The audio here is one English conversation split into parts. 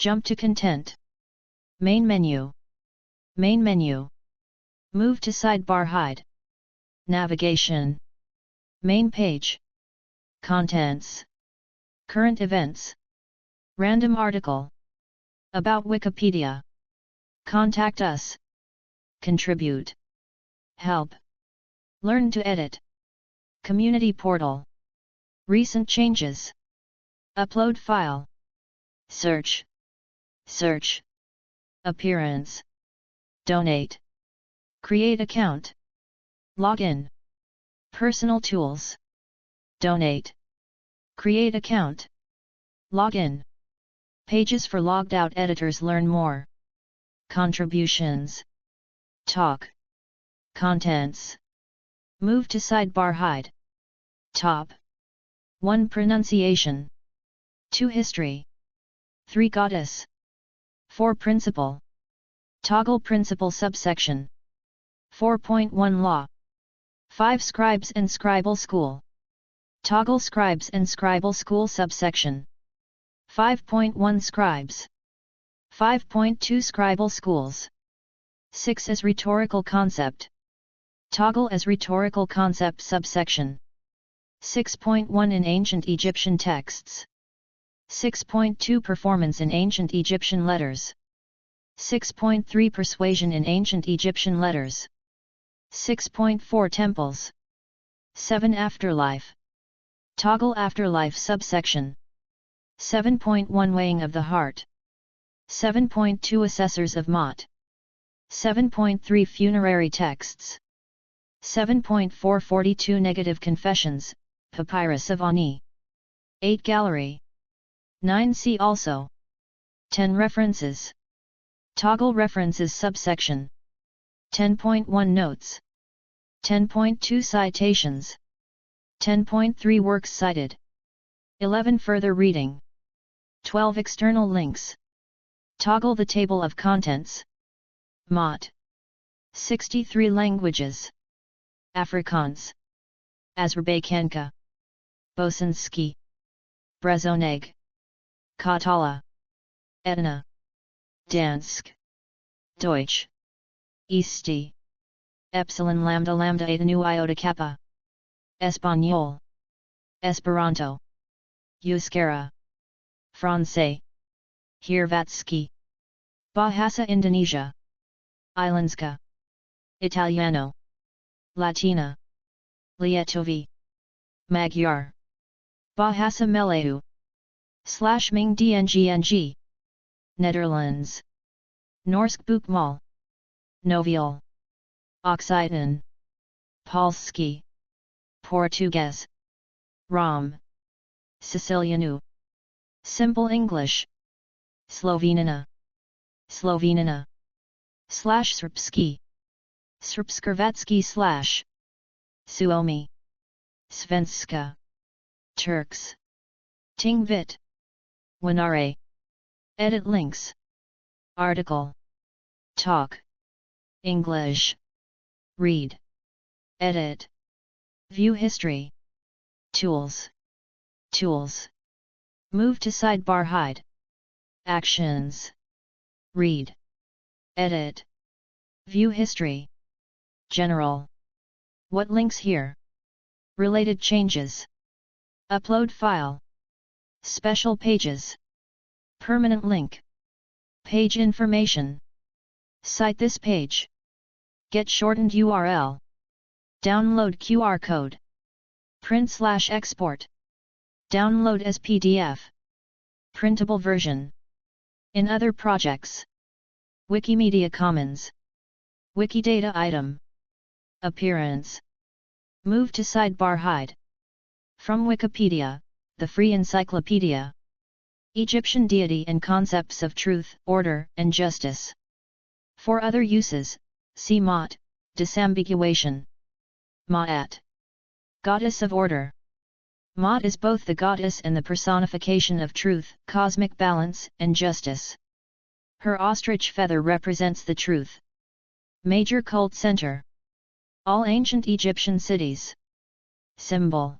Jump to content. Main menu. Main menu. Move to sidebar hide. Navigation. Main page. Contents. Current events. Random article. About Wikipedia. Contact us. Contribute. Help. Learn to edit. Community portal. Recent changes. Upload file. Search. Search. Appearance. Donate. Create account. Login. Personal tools. Donate. Create account. Login. Pages for logged out editors. Learn more. Contributions. Talk. Contents. Move to sidebar hide. Top. 1 Pronunciation. 2 History. 3 Goddess. 4 Principle. Toggle Principle subsection. 4.1 Law. 5 Scribes and Scribal School. Toggle Scribes and Scribal School subsection. 5.1 Scribes. 5.2 Scribal Schools. 6 as Rhetorical Concept. Toggle as Rhetorical Concept subsection. 6.1 in Ancient Egyptian Texts. 6.2 Performance in Ancient Egyptian Letters. 6.3 Persuasion in Ancient Egyptian Letters. 6.4 Temples. 7 Afterlife. Toggle Afterlife subsection. 7.1 Weighing of the Heart. 7.2 Assessors of Maat. 7.3 Funerary Texts. 7.4 42 Negative Confessions, Papyrus of Ani. 8 Gallery. 9 See also. 10 References. Toggle References subsection. 10.1 Notes. 10.2 Citations. 10.3 Works cited. 11 Further reading. 12 External links. Toggle the table of contents. Maat. 63 languages. Afrikaans. Azerbaijkanka. Bosanski. Brezoneg. Katala. Etna. Dansk. Deutsch. Isti. Epsilon lambda lambda eta nu iota kappa. Español. Esperanto. Euskara. Francais. Hrvatski. Bahasa Indonesia. Islandska. Italiano. Latina. Lietovi. Magyar. Bahasa Melayu. /Ming DNGNG. Netherlands. Norsk Boekmal. Novial. Occitan. Polski. Portuguese. Rom. Siciliano. Simple English. Slovenina. Slovenina. /Srpski. Srpskrvatski / Suomi. Svenska. Turks. Tingvit. Winare. Edit links. Article. Talk. English. Read. Edit. View history. Tools. Tools. Move to sidebar hide. Actions. Read. Edit. View history. General. What links here? Related changes. Upload file. Special pages. Permanent link. Page information. Cite this page. Get shortened URL. Download QR code. Print/export. Download as PDF. Printable version. In other projects. Wikimedia Commons. Wikidata item. Appearance. Move to sidebar hide. From Wikipedia, the free encyclopedia. Egyptian deity and concepts of truth, order, and justice. For other uses, see Maat, disambiguation. Maat. Goddess of order. Maat is both the goddess and the personification of truth, cosmic balance, and justice. Her ostrich feather represents the truth. Major cult center. All ancient Egyptian cities. Symbol.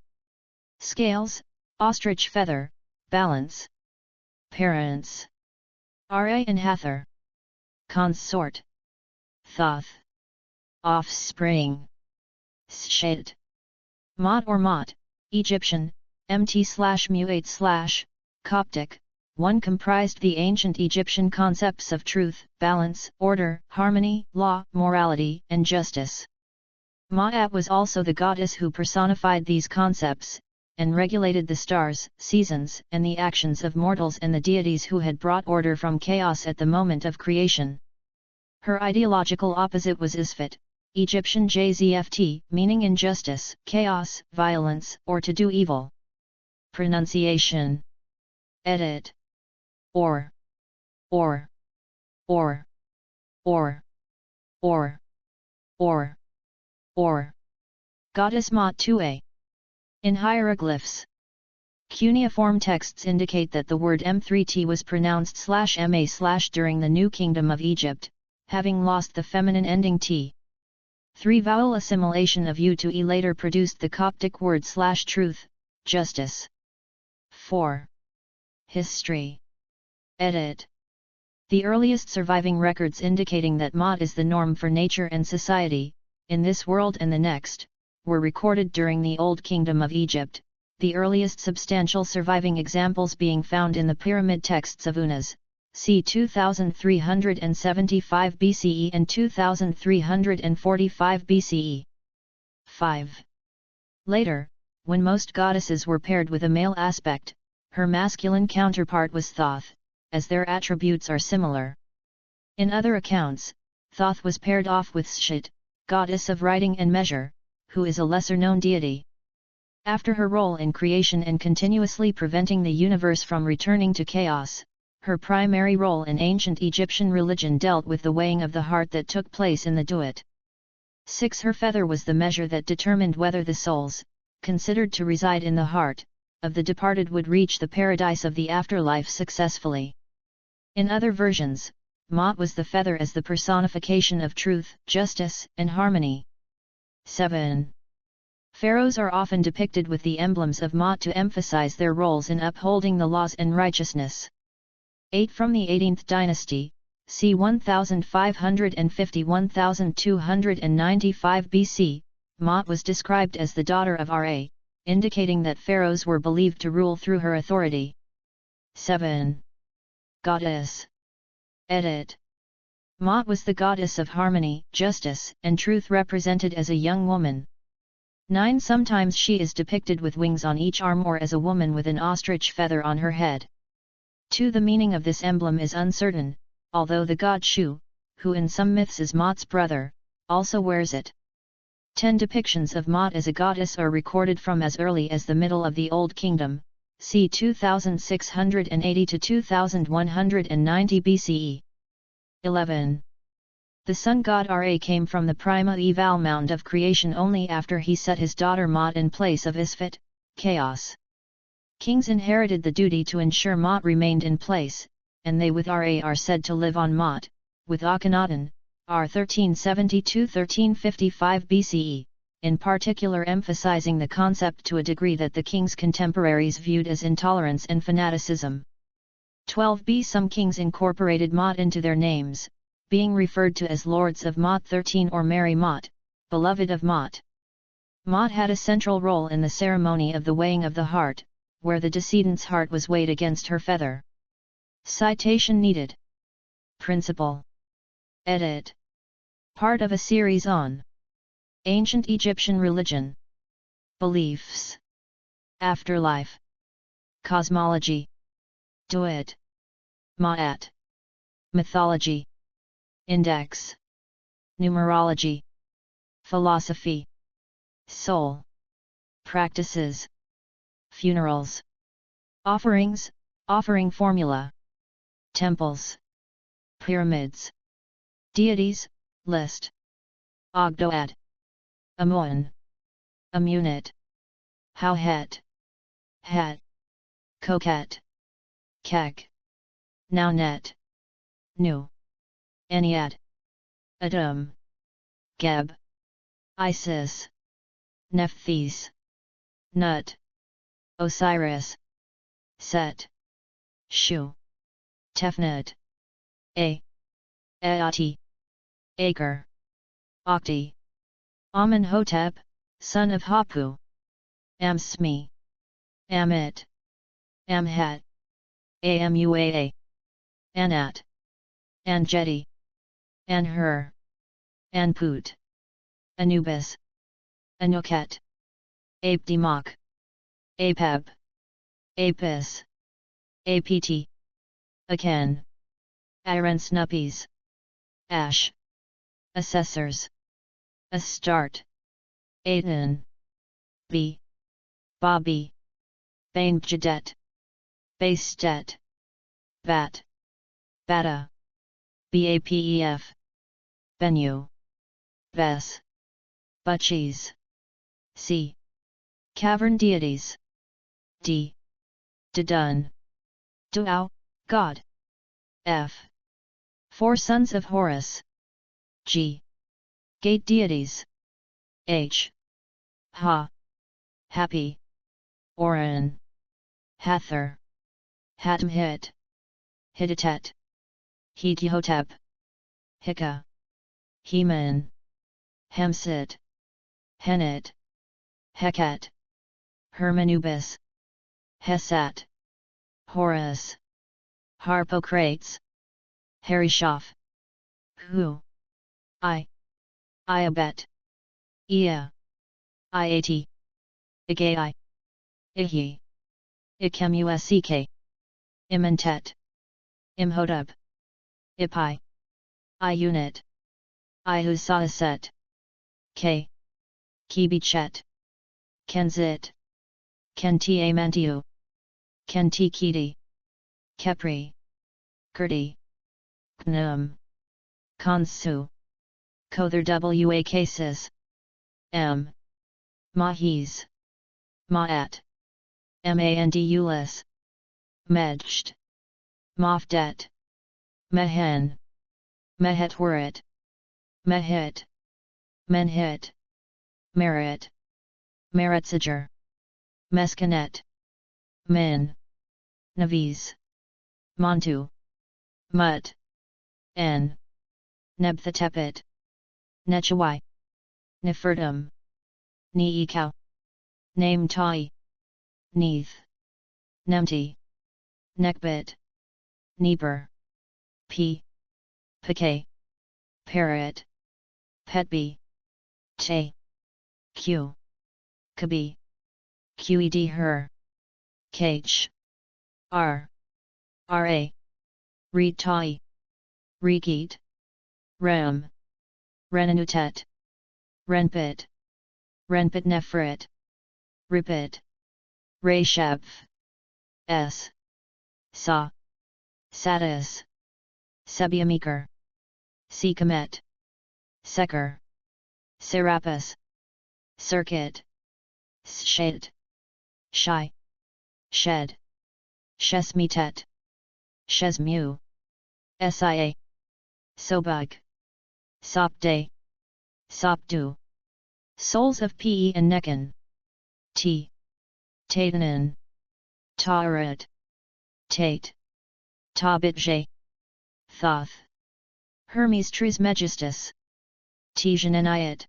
Scales, ostrich feather, balance. Parents. Ra and Hathor. Consort. Thoth. Offspring. Shet. Maat or Maat, Egyptian, mt/muate/, Coptic, 1 comprised the ancient Egyptian concepts of truth, balance, order, harmony, law, morality, and justice. Maat was also the goddess who personified these concepts, and regulated the stars, seasons, and the actions of mortals and the deities who had brought order from chaos at the moment of creation. Her ideological opposite was Isfet, Egyptian Jzft, meaning injustice, chaos, violence, or to do evil. Pronunciation. Edit. Or. Or. Or. Or. Or. Or. Goddess Maat 2a. In hieroglyphs. Cuneiform texts indicate that the word M3T was pronounced /ma/ during the New Kingdom of Egypt, having lost the feminine ending T. 3-vowel assimilation of U to E later produced the Coptic word /truth, justice. 4. History. Edit. The earliest surviving records indicating that Maat is the norm for nature and society, in this world and the next, were recorded during the Old Kingdom of Egypt, the earliest substantial surviving examples being found in the pyramid texts of Unas, c. 2375 BCE and 2345 BCE. 5. Later, when most goddesses were paired with a male aspect, her masculine counterpart was Thoth, as their attributes are similar. In other accounts, Thoth was paired off with Shet, goddess of writing and measure, who is a lesser-known deity. After her role in creation and continuously preventing the universe from returning to chaos, her primary role in ancient Egyptian religion dealt with the weighing of the heart that took place in the duat. 6. Her feather was the measure that determined whether the souls, considered to reside in the heart, of the departed would reach the paradise of the afterlife successfully. In other versions, Maat was the feather as the personification of truth, justice, and harmony. 7. Pharaohs are often depicted with the emblems of Maat to emphasize their roles in upholding the laws and righteousness. 8. From the 18th dynasty, c. 1550–1295 BC, Maat was described as the daughter of Ra, indicating that pharaohs were believed to rule through her authority. 7. Goddess. Edit. Maat was the goddess of harmony, justice, and truth represented as a young woman. 9. Sometimes she is depicted with wings on each arm or as a woman with an ostrich feather on her head. 2. The meaning of this emblem is uncertain, although the god Shu, who in some myths is Maat's brother, also wears it. 10. Depictions of Maat as a goddess are recorded from as early as the middle of the Old Kingdom, c. 2680–2190 BCE. 11. The sun god Ra came from the primeval mound of creation only after he set his daughter Maat in place of Isfet, chaos. Kings inherited the duty to ensure Maat remained in place, and they with Ra are said to live on Maat, with Akhenaten, r. 1372–1355 BCE, in particular emphasizing the concept to a degree that the king's contemporaries viewed as intolerance and fanaticism. 12b. Some kings incorporated Maat into their names, being referred to as Lords of Maat. 13 or Mary Maat, beloved of Maat. Maat had a central role in the ceremony of the weighing of the heart, where the decedent's heart was weighed against her feather. Citation needed. Principle. Edit. Part of a series on Ancient Egyptian Religion, Beliefs, Afterlife, Cosmology, Duat, Maat, Mythology, Index, Numerology, Philosophy, Soul, Practices, Funerals, Offerings, Offering Formula, Temples, Pyramids, Deities, List, Ogdoad, Amun, Amunit, Howhet, Het, Coquette, Kek, Naunet, Nu, Ennead, Adam, Geb, Isis, Nephthys, Nut, Osiris, Set, Shu, Tefnut. Aati, Acre, Octi, Amenhotep, son of Hapu, Amsmi, Amit, Amhat, Amuaa, Anat, Anjeti, Anhur, Anput, Anubis, Anuket, Apdemok, Apeb, Apis, Apt, Aken, Iron Snuppies, Ash, Assessors, Astart, Aten, B, Bobby, Bainjadet, Bastet, Bat, Bata, Bapef, Bennu, Ves, Butchies, C. Cavern deities, D. Didun, Duau, God, F. Four sons of Horus, G. Gate deities, H. Ha, Happy, Orion, Hathor, Hatmhit, Hittite, Hetihotep, Hika, Heman, Hemsit, Henit, Heket, Hermanubis, Hesat, Horus, Harpocrates, Harishaph, Hu, Iabet, Ea, Iat, Igai, Ihi, Ikemusk, Imentet, Imhotep, Ipai, Iunit, Ihusaset, K. Kibichet, Kenzit, Kentiamantiu, Kentikiti, Kepri, Kurdi, Gnum, Kansu, Kother Wa cases, M. Mahis, Maat, Mandulus, Medjt, Mafdet, Mehen, Mehetwarit, Mehit, Menhit, Merit, Meretsager, Meskanet, Min, Naviz, Montu, Mut, N, Nebthetepet, Nechawai, Nefertum, Neekau, Name Tai, Neith, Nemti, Nekbit, Neeper, P, Pk, Parrot, Petbi, Te, Q, Kabi, Qed her, Kach, R, Ra, Retai, Regeet, Ram, Renanutet, Renpit, Renpit Nefrit, Ripit, Rashab, S, Sa, Satis, Sebiamikar, Sikamet, Seker, Serapis, Circuit, Shed, Shai, Shed, Shesmitet, Shesmu, Sia, Sobug, Sopday, Sopdu, Souls of Pe and Nekan, T, Taitanen, Taurat, Tate, Tabitje, Thoth, Hermes Trismegistus, Tijaneniat,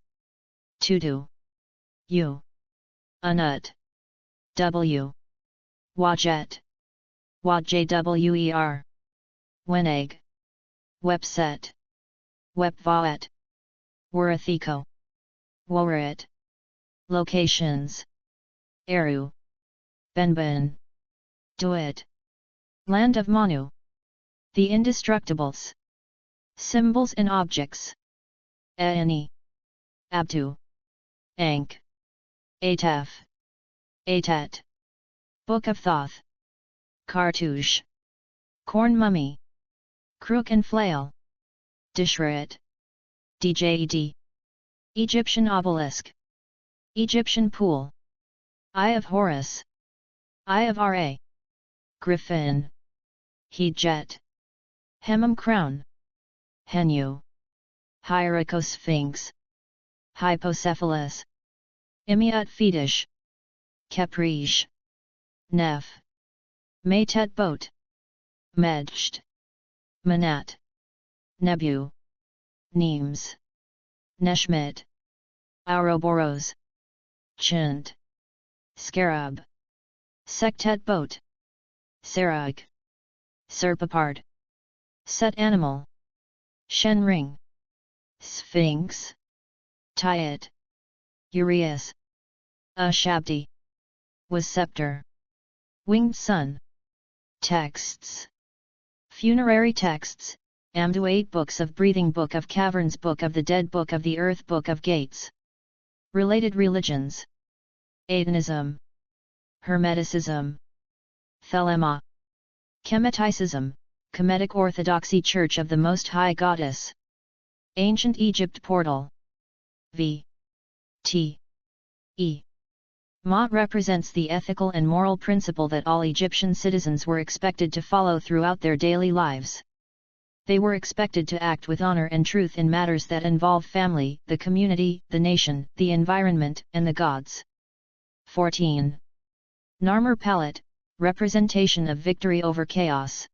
Tutu, U, Unut, W, Wajet, Wajwer, Weneg, Webset, Webvaet, Warathico, Warit, Locations, Eru, Benben, Duit, Land of Manu, The Indestructibles, Symbols and Objects, Aani, Abtu, Ankh, Atef, Atet, Book of Thoth, Cartouche, Corn Mummy, Crook and Flail, Dishrat, Djed, Egyptian Obelisk, Egyptian Pool, Eye of Horus, Eye of Ra, Griffin, Hejet, Hemum Crown, Henu, Hierarchosphinx, Hypocephalus, Imiat Fetish, Capriche, Neph, Maytet Boat, Medjt, Manat. Nebu, Nemes, Neshmit, Ouroboros, Chint, Scarab, Sectet Boat, Sarag, Serpapard, Set Animal, Shen Ring, Sphinx, Tyet, Urias, Shabdi, was Scepter, Winged Sun. Texts. Funerary texts, Amdu 8 books of breathing, book of caverns, book of the dead, book of the earth, book of gates. Related religions. Adanism, Hermeticism, Thelema, Chemeticism, Kemetic Orthodoxy, Church of the Most High Goddess. Ancient Egypt portal. V. T. E. Maat represents the ethical and moral principle that all Egyptian citizens were expected to follow throughout their daily lives. They were expected to act with honor and truth in matters that involve family, the community, the nation, the environment, and the gods. 14. Narmer Palette, representation of victory over chaos.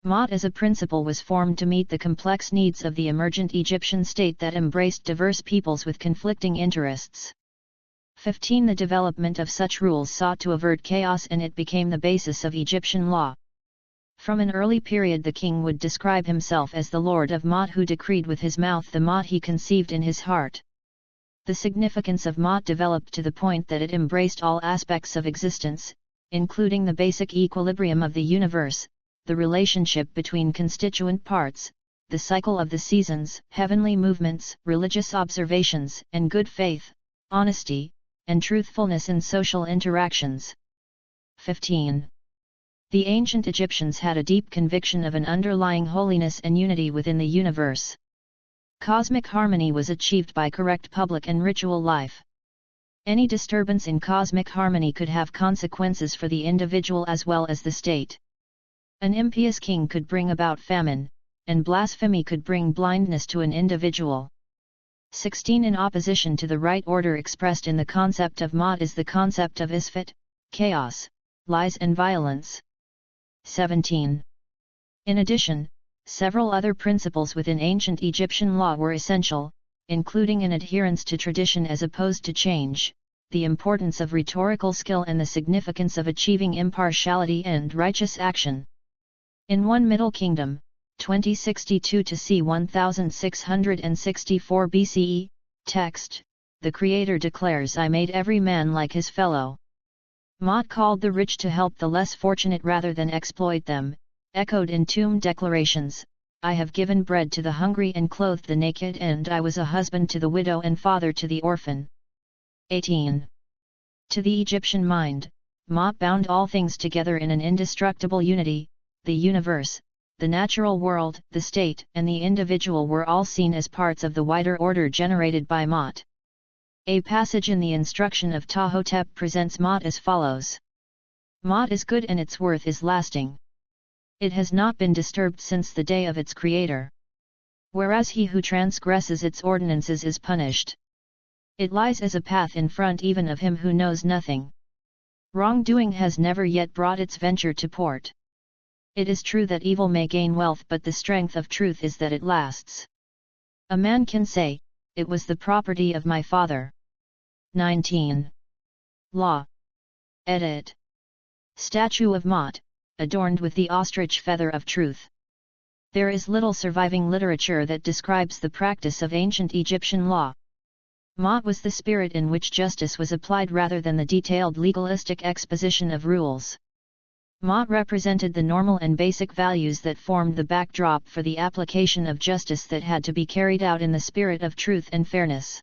Maat as a principle was formed to meet the complex needs of the emergent Egyptian state that embraced diverse peoples with conflicting interests. 15. The development of such rules sought to avert chaos, and it became the basis of Egyptian law. From an early period the king would describe himself as the Lord of Maat, who decreed with his mouth the Maat he conceived in his heart. The significance of Maat developed to the point that it embraced all aspects of existence, including the basic equilibrium of the universe, the relationship between constituent parts, the cycle of the seasons, heavenly movements, religious observations, and good faith, honesty, and truthfulness in social interactions. 15. The ancient Egyptians had a deep conviction of an underlying holiness and unity within the universe. Cosmic harmony was achieved by correct public and ritual life. Any disturbance in cosmic harmony could have consequences for the individual as well as the state. An impious king could bring about famine, and blasphemy could bring blindness to an individual. 16. In opposition to the right order expressed in the concept of Maat is the concept of Isfat, chaos, lies and violence. 17. In addition, several other principles within ancient Egyptian law were essential, including an adherence to tradition as opposed to change, the importance of rhetorical skill, and the significance of achieving impartiality and righteous action. In 1 Middle Kingdom, 2062 to c. 1664 BCE, text, the Creator declares, I made every man like his fellow. Maat called the rich to help the less fortunate rather than exploit them, echoed in tomb declarations, I have given bread to the hungry and clothed the naked, and I was a husband to the widow and father to the orphan. 18. To the Egyptian mind, Maat bound all things together in an indestructible unity. The universe, the natural world, the state, and the individual were all seen as parts of the wider order generated by Maat. A passage in the instruction of Ptahhotep presents Maat as follows. Maat is good and its worth is lasting. It has not been disturbed since the day of its creator. Whereas he who transgresses its ordinances is punished. It lies as a path in front even of him who knows nothing. Wrongdoing has never yet brought its venture to port. It is true that evil may gain wealth, but the strength of truth is that it lasts. A man can say, it was the property of my father. 19. Law. Edit. Statue of Maat, adorned with the ostrich feather of truth. There is little surviving literature that describes the practice of ancient Egyptian law. Maat was the spirit in which justice was applied rather than the detailed legalistic exposition of rules. Maat represented the normal and basic values that formed the backdrop for the application of justice that had to be carried out in the spirit of truth and fairness.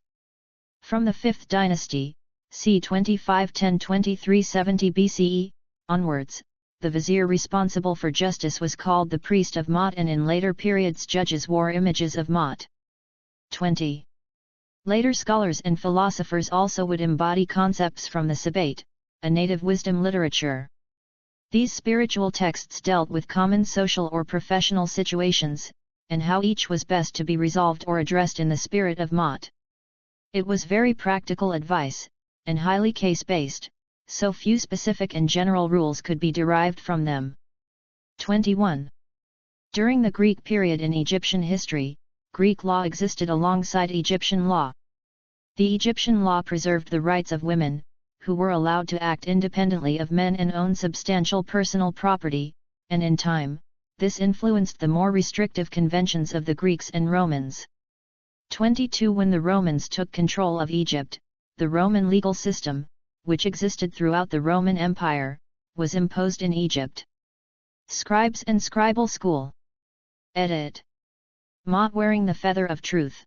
From the 5th dynasty, c. 2510–2370 BCE, onwards, the vizier responsible for justice was called the priest of Maat, and in later periods judges wore images of Maat. 20. Later scholars and philosophers also would embody concepts from the Sabbat, a native wisdom literature. These spiritual texts dealt with common social or professional situations, and how each was best to be resolved or addressed in the spirit of Maat. It was very practical advice, and highly case-based, so few specific and general rules could be derived from them. 21. During the Greek period in Egyptian history, Greek law existed alongside Egyptian law. The Egyptian law preserved the rights of women, who were allowed to act independently of men and own substantial personal property, and in time, this influenced the more restrictive conventions of the Greeks and Romans. 22 When the Romans took control of Egypt, the Roman legal system, which existed throughout the Roman Empire, was imposed in Egypt. Scribes and Scribal School. Edit. Maat wearing the feather of truth.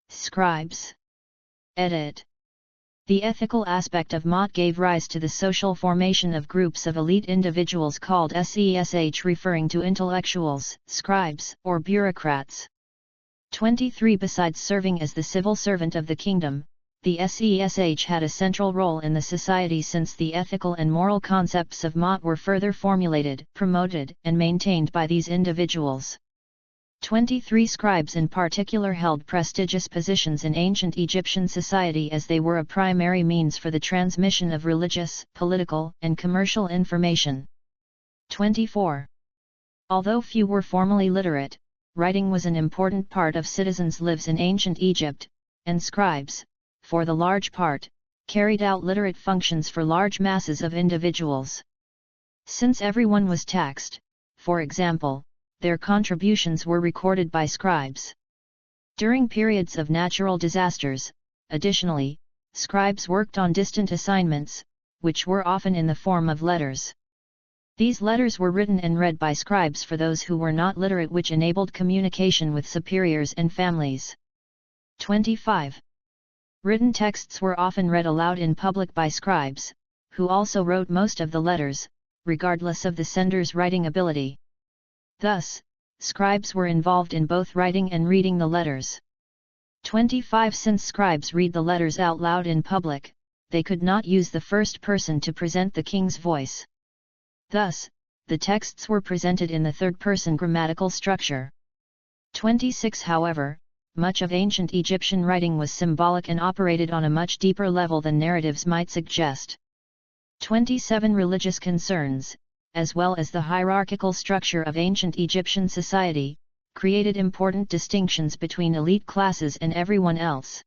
Scribes. Edit. The ethical aspect of Maat gave rise to the social formation of groups of elite individuals called sesh, referring to intellectuals, scribes, or bureaucrats. 23 Besides serving as the civil servant of the kingdom, the sesh had a central role in the society, since the ethical and moral concepts of Maat were further formulated, promoted, and maintained by these individuals. 23 Scribes in particular held prestigious positions in ancient Egyptian society, as they were a primary means for the transmission of religious, political, and commercial information. 24. Although few were formally literate, writing was an important part of citizens' lives in ancient Egypt, and scribes, for the large part, carried out literate functions for large masses of individuals. Since everyone was taxed, for example, their contributions were recorded by scribes. During periods of natural disasters, additionally, scribes worked on distant assignments, which were often in the form of letters. These letters were written and read by scribes for those who were not literate, which enabled communication with superiors and families. 25. Written texts were often read aloud in public by scribes, who also wrote most of the letters, regardless of the sender's writing ability. Thus, scribes were involved in both writing and reading the letters. 25 Since scribes read the letters out loud in public, they could not use the first person to present the king's voice. Thus, the texts were presented in the third-person grammatical structure. 26 However, much of ancient Egyptian writing was symbolic and operated on a much deeper level than narratives might suggest. 27 Religious concerns, as well as the hierarchical structure of ancient Egyptian society, created important distinctions between elite classes and everyone else.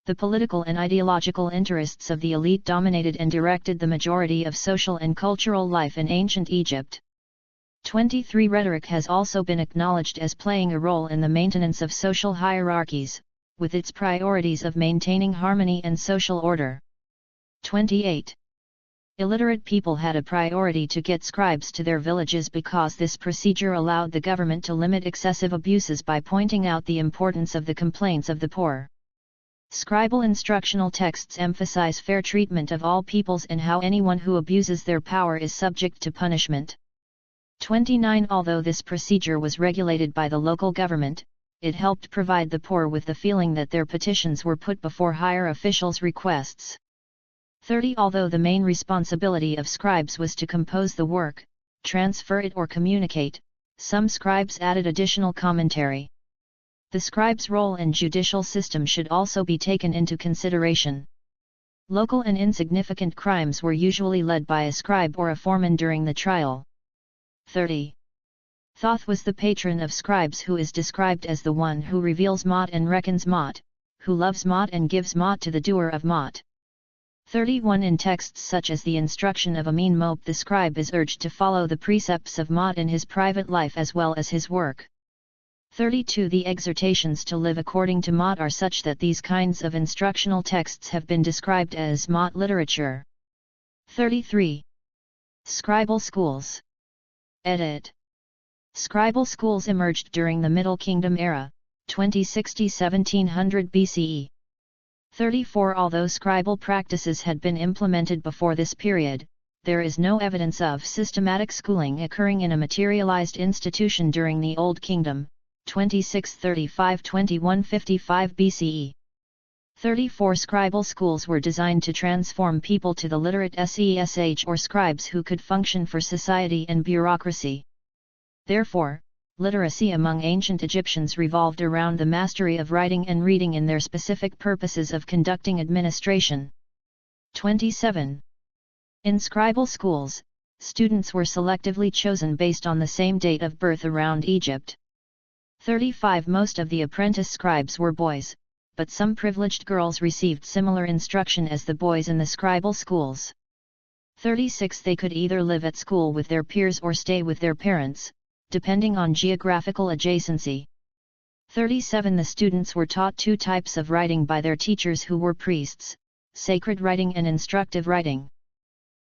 The political and ideological interests of the elite dominated and directed the majority of social and cultural life in ancient Egypt. 23 Rhetoric has also been acknowledged as playing a role in the maintenance of social hierarchies, with its priorities of maintaining harmony and social order. 28. Illiterate people had a priority to get scribes to their villages because this procedure allowed the government to limit excessive abuses by pointing out the importance of the complaints of the poor. Scribal instructional texts emphasize fair treatment of all peoples and how anyone who abuses their power is subject to punishment. 29 Although this procedure was regulated by the local government, it helped provide the poor with the feeling that their petitions were put before higher officials' requests. 30 Although the main responsibility of scribes was to compose the work, transfer it or communicate, some scribes added additional commentary. The scribe's role and judicial system should also be taken into consideration. Local and insignificant crimes were usually led by a scribe or a foreman during the trial. 30. Thoth was the patron of scribes, who is described as the one who reveals Maat and reckons Maat, who loves Maat and gives Maat to the doer of Maat. 31 In texts such as the instruction of Amin Mope, the scribe is urged to follow the precepts of Maat in his private life as well as his work. 32 The exhortations to live according to Maat are such that these kinds of instructional texts have been described as Maat literature. 33. Scribal schools. Edit. Scribal schools emerged during the Middle Kingdom era, 2060–1700 BCE. 34 Although scribal practices had been implemented before this period, there is no evidence of systematic schooling occurring in a materialized institution during the Old Kingdom, 2635–2155 BCE. 34 Scribal schools were designed to transform people to the literate sesh or scribes who could function for society and bureaucracy. Therefore, literacy among ancient Egyptians revolved around the mastery of writing and reading in their specific purposes of conducting administration. 27. In scribal schools, students were selectively chosen based on the same date of birth around Egypt. 35 Most of the apprentice scribes were boys, but some privileged girls received similar instruction as the boys in the scribal schools. 36 They could either live at school with their peers or stay with their parents, depending on geographical adjacency. 37 The students were taught two types of writing by their teachers who were priests, sacred writing and instructive writing.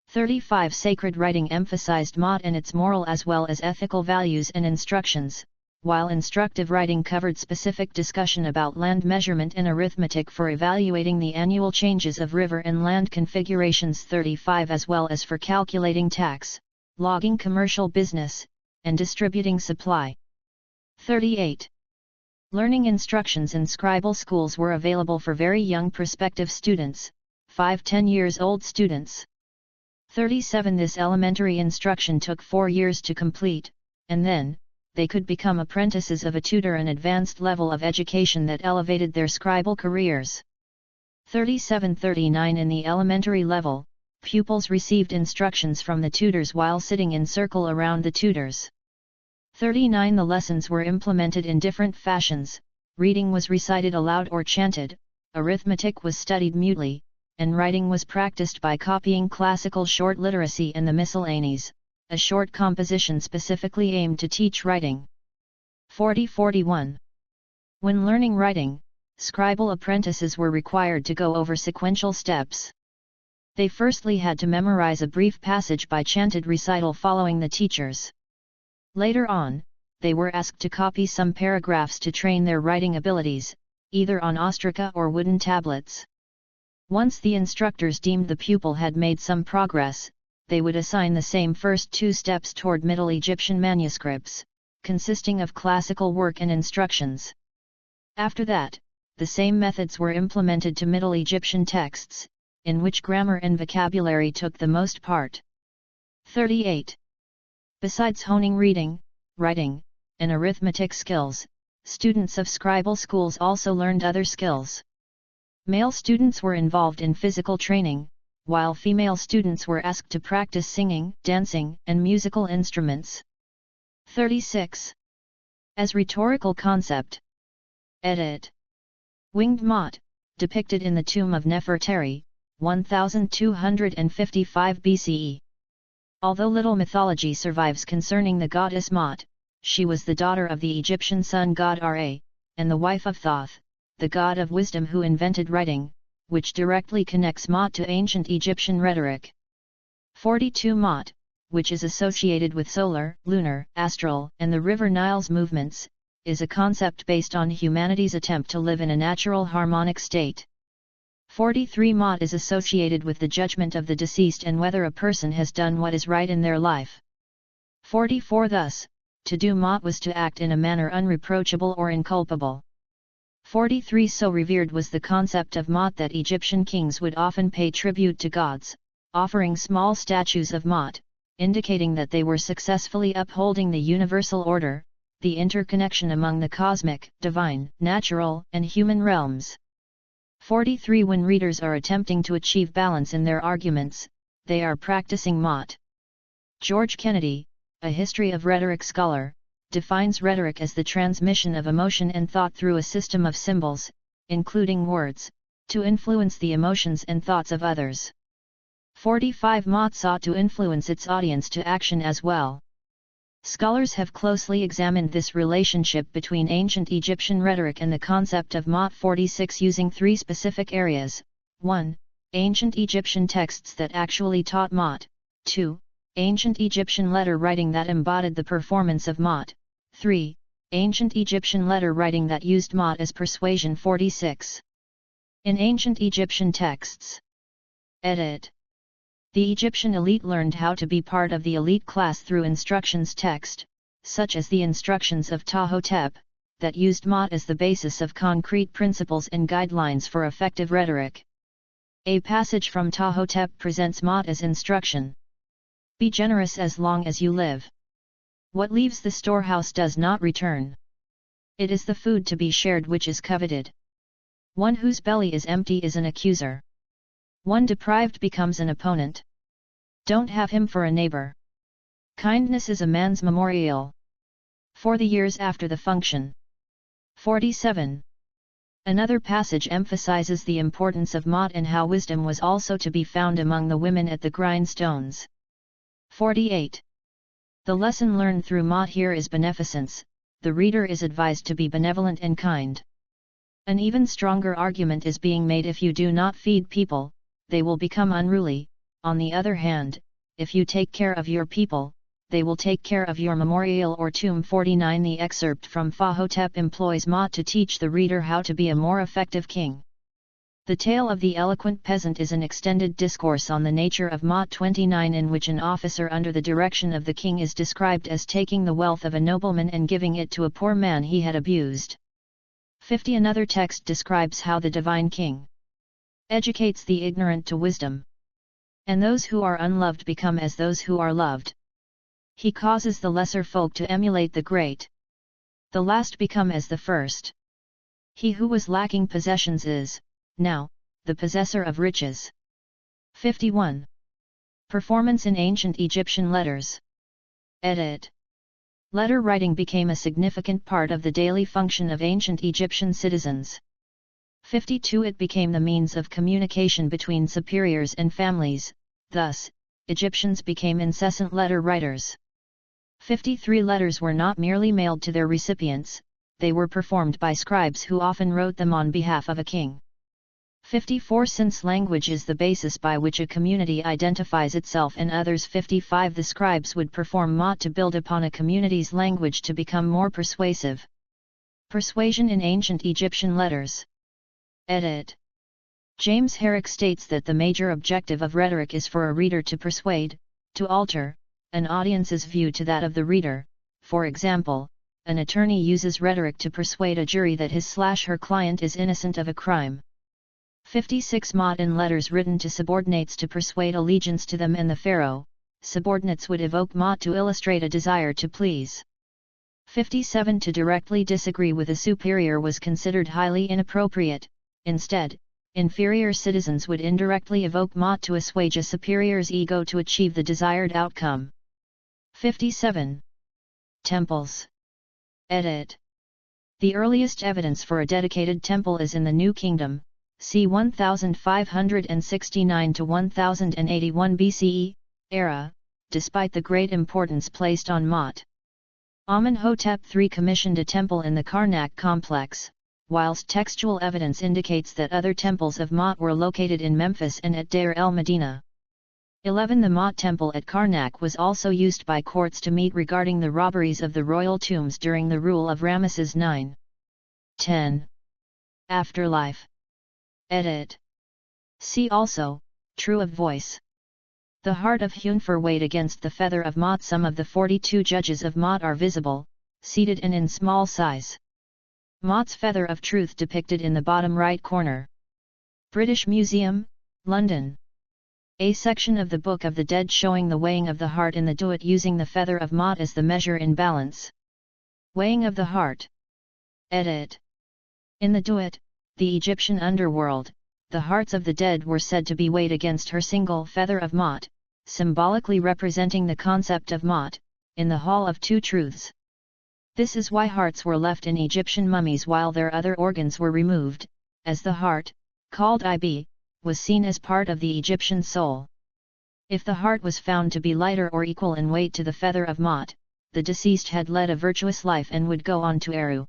35 Sacred writing emphasized Maat and its moral as well as ethical values and instructions, while instructive writing covered specific discussion about land measurement and arithmetic for evaluating the annual changes of river and land configurations. 35 As well as for calculating tax, logging commercial business, and distributing supply. 38 Learning instructions in scribal schools were available for very young prospective students, 5–10 years old students. 37 This elementary instruction took 4 years to complete, and then, they could become apprentices of a tutor, an advanced level of education that elevated their scribal careers. 37–39 In the elementary level, pupils received instructions from the tutors while sitting in circle around the tutors. 39 The lessons were implemented in different fashions, reading was recited aloud or chanted, arithmetic was studied mutely, and writing was practiced by copying classical short literacy and the miscellanies, a short composition specifically aimed to teach writing. 40–41 When learning writing, scribal apprentices were required to go over sequential steps. They firstly had to memorize a brief passage by chanted recital following the teachers. Later on, they were asked to copy some paragraphs to train their writing abilities, either on ostraca or wooden tablets. Once the instructors deemed the pupil had made some progress, they would assign the same first 2 steps toward Middle Egyptian manuscripts, consisting of classical work and instructions. After that, the same methods were implemented to Middle Egyptian texts, in which grammar and vocabulary took the most part. 38. Besides honing reading, writing, and arithmetic skills, students of scribal schools also learned other skills. Male students were involved in physical training, while female students were asked to practice singing, dancing, and musical instruments. 36. As rhetorical concept. Edit. Winged Maat, depicted in the tomb of Nefertari, 1255 BCE. Although little mythology survives concerning the goddess Maat, she was the daughter of the Egyptian sun god Ra, and the wife of Thoth, the god of wisdom who invented writing, which directly connects Maat to ancient Egyptian rhetoric. 42 Maat, which is associated with solar, lunar, astral, and the river Nile's movements, is a concept based on humanity's attempt to live in a natural harmonic state. 43 Maat is associated with the judgment of the deceased and whether a person has done what is right in their life. 44 Thus, to do Maat was to act in a manner unreproachable or inculpable. 43 So revered was the concept of Maat that Egyptian kings would often pay tribute to gods, offering small statues of Maat, indicating that they were successfully upholding the universal order, the interconnection among the cosmic, divine, natural, and human realms. 43 When readers are attempting to achieve balance in their arguments, they are practicing Maat. George Kennedy, a history of rhetoric scholar, defines rhetoric as the transmission of emotion and thought through a system of symbols, including words, to influence the emotions and thoughts of others. 45 Maat sought to influence its audience to action as well. Scholars have closely examined this relationship between ancient Egyptian rhetoric and the concept of Maat. 46 Using 3 specific areas: 1. Ancient Egyptian texts that actually taught Maat. 2. Ancient Egyptian letter writing that embodied the performance of Maat. 3. Ancient Egyptian letter writing that used Maat as persuasion. 46. In ancient Egyptian texts. Edit. The Egyptian elite learned how to be part of the elite class through instructions text, such as the instructions of Ptah-hotep, that used Maat as the basis of concrete principles and guidelines for effective rhetoric. A passage from Ptah-hotep presents Maat as instruction. Be generous as long as you live. What leaves the storehouse does not return. It is the food to be shared which is coveted. One whose belly is empty is an accuser. One deprived becomes an opponent. Don't have him for a neighbor. Kindness is a man's memorial. For the years after the function. 47. Another passage emphasizes the importance of Maat and how wisdom was also to be found among the women at the grindstones. 48. The lesson learned through Maat here is beneficence. The reader is advised to be benevolent and kind. An even stronger argument is being made: if you do not feed people, they will become unruly. On the other hand, if you take care of your people, they will take care of your memorial or tomb. 49. The excerpt from Ptahhotep employs Maat to teach the reader how to be a more effective king. The Tale of the Eloquent Peasant is an extended discourse on the nature of Maat. 29, in which an officer under the direction of the king is described as taking the wealth of a nobleman and giving it to a poor man he had abused. 50. Another text describes how the divine king educates the ignorant to wisdom, and those who are unloved become as those who are loved. He causes the lesser folk to emulate the great. The last become as the first. He who was lacking possessions is, now, the possessor of riches. 51. Performance in ancient Egyptian letters. Edit. Letter writing became a significant part of the daily function of ancient Egyptian citizens. 52. It became the means of communication between superiors and families, thus, Egyptians became incessant letter writers. 53. Letters were not merely mailed to their recipients, they were performed by scribes who often wrote them on behalf of a king. 54. Since language is the basis by which a community identifies itself and others. 55. The scribes would perform Maat to build upon a community's language to become more persuasive. Persuasion in ancient Egyptian letters. Edit. James Herrick states that the major objective of rhetoric is for a reader to persuade, to alter, an audience's view to that of the reader. For example, an attorney uses rhetoric to persuade a jury that his/her client is innocent of a crime. 56. Maat in letters written to subordinates to persuade allegiance to them and the pharaoh. Subordinates would evoke Maat to illustrate a desire to please. 57. To directly disagree with a superior was considered highly inappropriate. Instead, inferior citizens would indirectly evoke Maat to assuage a superior's ego to achieve the desired outcome. 57. Temples. Edit. The earliest evidence for a dedicated temple is in the New Kingdom, c. 1569 to 1081 BCE, era, despite the great importance placed on Maat. Amenhotep III commissioned a temple in the Karnak complex, whilst textual evidence indicates that other temples of Maat were located in Memphis and at Deir el-Medina. 11. The Maat temple at Karnak was also used by courts to meet regarding the robberies of the royal tombs during the rule of Ramesses IX. 10. Afterlife. Edit. See also, True of Voice. The heart of Hunfer weighed against the feather of Maat. Some of the 42 judges of Maat are visible, seated and in small size. Maat's feather of truth depicted in the bottom right corner. British Museum, London. A section of the Book of the Dead showing the weighing of the heart in the Duat using the feather of Maat as the measure in balance. Weighing of the heart. Edit. In the Duat, the Egyptian underworld, the hearts of the dead were said to be weighed against her single feather of Maat, symbolically representing the concept of Maat, in the Hall of Two Truths. This is why hearts were left in Egyptian mummies while their other organs were removed, as the heart, called Ib, was seen as part of the Egyptian soul. If the heart was found to be lighter or equal in weight to the feather of Maat, the deceased had led a virtuous life and would go on to Eru.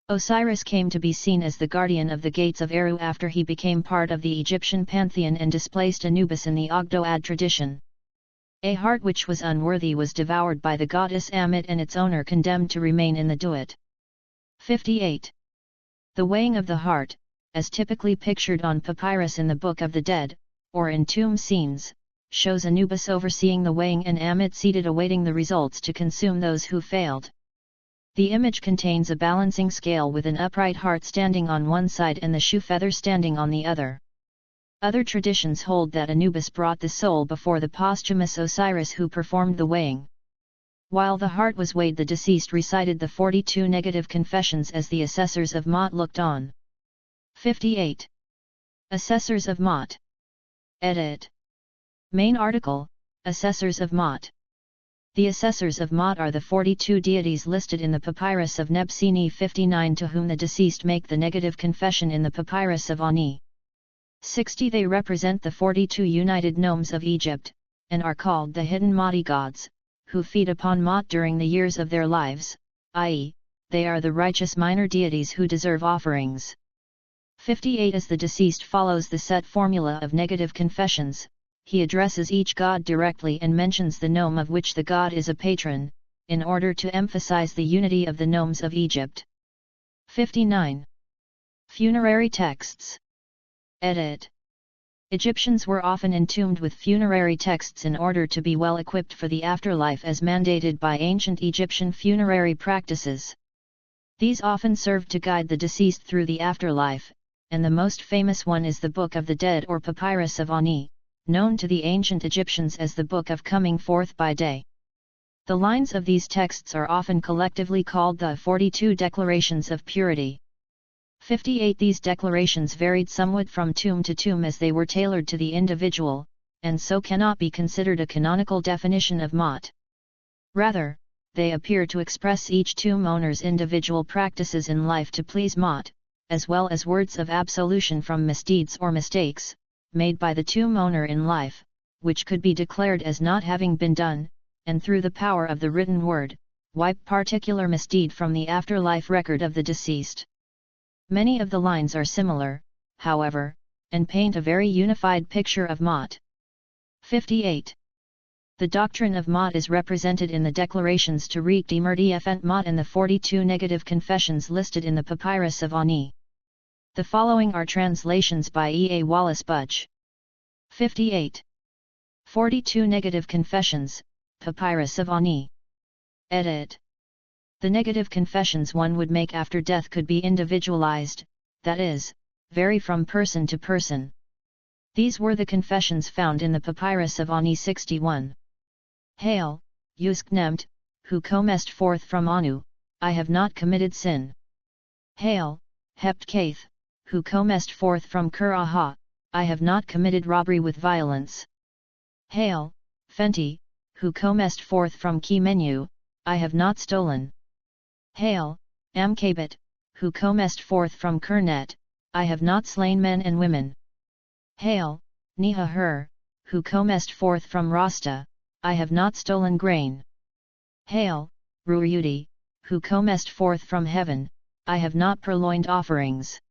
Osiris came to be seen as the guardian of the gates of Eru after he became part of the Egyptian pantheon and displaced Anubis in the Ogdoad tradition. A heart which was unworthy was devoured by the goddess Ammit and its owner condemned to remain in the Duat. 58. The weighing of the heart, as typically pictured on papyrus in the Book of the Dead, or in tomb scenes, shows Anubis overseeing the weighing and Ammit seated awaiting the results to consume those who failed. The image contains a balancing scale with an upright heart standing on one side and the shoe feather standing on the other. Other traditions hold that Anubis brought the soul before the posthumous Osiris who performed the weighing. While the heart was weighed, the deceased recited the 42 negative confessions as the assessors of Maat looked on. 58. Assessors of Maat. Edit. Main article, Assessors of Maat. The assessors of Maat are the 42 deities listed in the papyrus of Nebseni 59 to whom the deceased make the negative confession in the papyrus of Ani. 60. They represent the 42 united nomes of Egypt, and are called the hidden Maati gods, who feed upon Maat during the years of their lives, i.e., they are the righteous minor deities who deserve offerings. 58. As the deceased follows the set formula of negative confessions, he addresses each god directly and mentions the nome of which the god is a patron, in order to emphasize the unity of the nomes of Egypt. 59. Funerary texts. Edit. Egyptians were often entombed with funerary texts in order to be well equipped for the afterlife as mandated by ancient Egyptian funerary practices. These often served to guide the deceased through the afterlife, and the most famous one is the Book of the Dead or Papyrus of Ani, known to the ancient Egyptians as the Book of Coming Forth by Day. The lines of these texts are often collectively called the 42 Declarations of Purity. 58. These declarations varied somewhat from tomb to tomb as they were tailored to the individual, and so cannot be considered a canonical definition of Maat. Rather, they appear to express each tomb owner's individual practices in life to please Maat, as well as words of absolution from misdeeds or mistakes made by the tomb owner in life, which could be declared as not having been done, and through the power of the written word, wipe particular misdeed from the afterlife record of the deceased. Many of the lines are similar, however, and paint a very unified picture of Maat. 58. The doctrine of Maat is represented in the declarations to Reek Demerdi Maat and the 42 negative confessions listed in the papyrus of Ani. The following are translations by E. A. Wallace Budge. 58. 42 Negative Confessions, Papyrus of Ani. Edit. The negative confessions one would make after death could be individualized, that is, vary from person to person. These were the confessions found in the papyrus of Ani 61. Hail, Usknemt, who comest forth from Anu, I have not committed sin. Hail, Heptkaith, who comest forth from Kuraha, I have not committed robbery with violence. Hail, Fenty, who comest forth from Kimenu, I have not stolen. Hail, Amkabit, who comest forth from Kernet, I have not slain men and women. Hail, Nehahur, who comest forth from Rasta, I have not stolen grain. Hail, Ruryudi, who comest forth from heaven, I have not purloined offerings.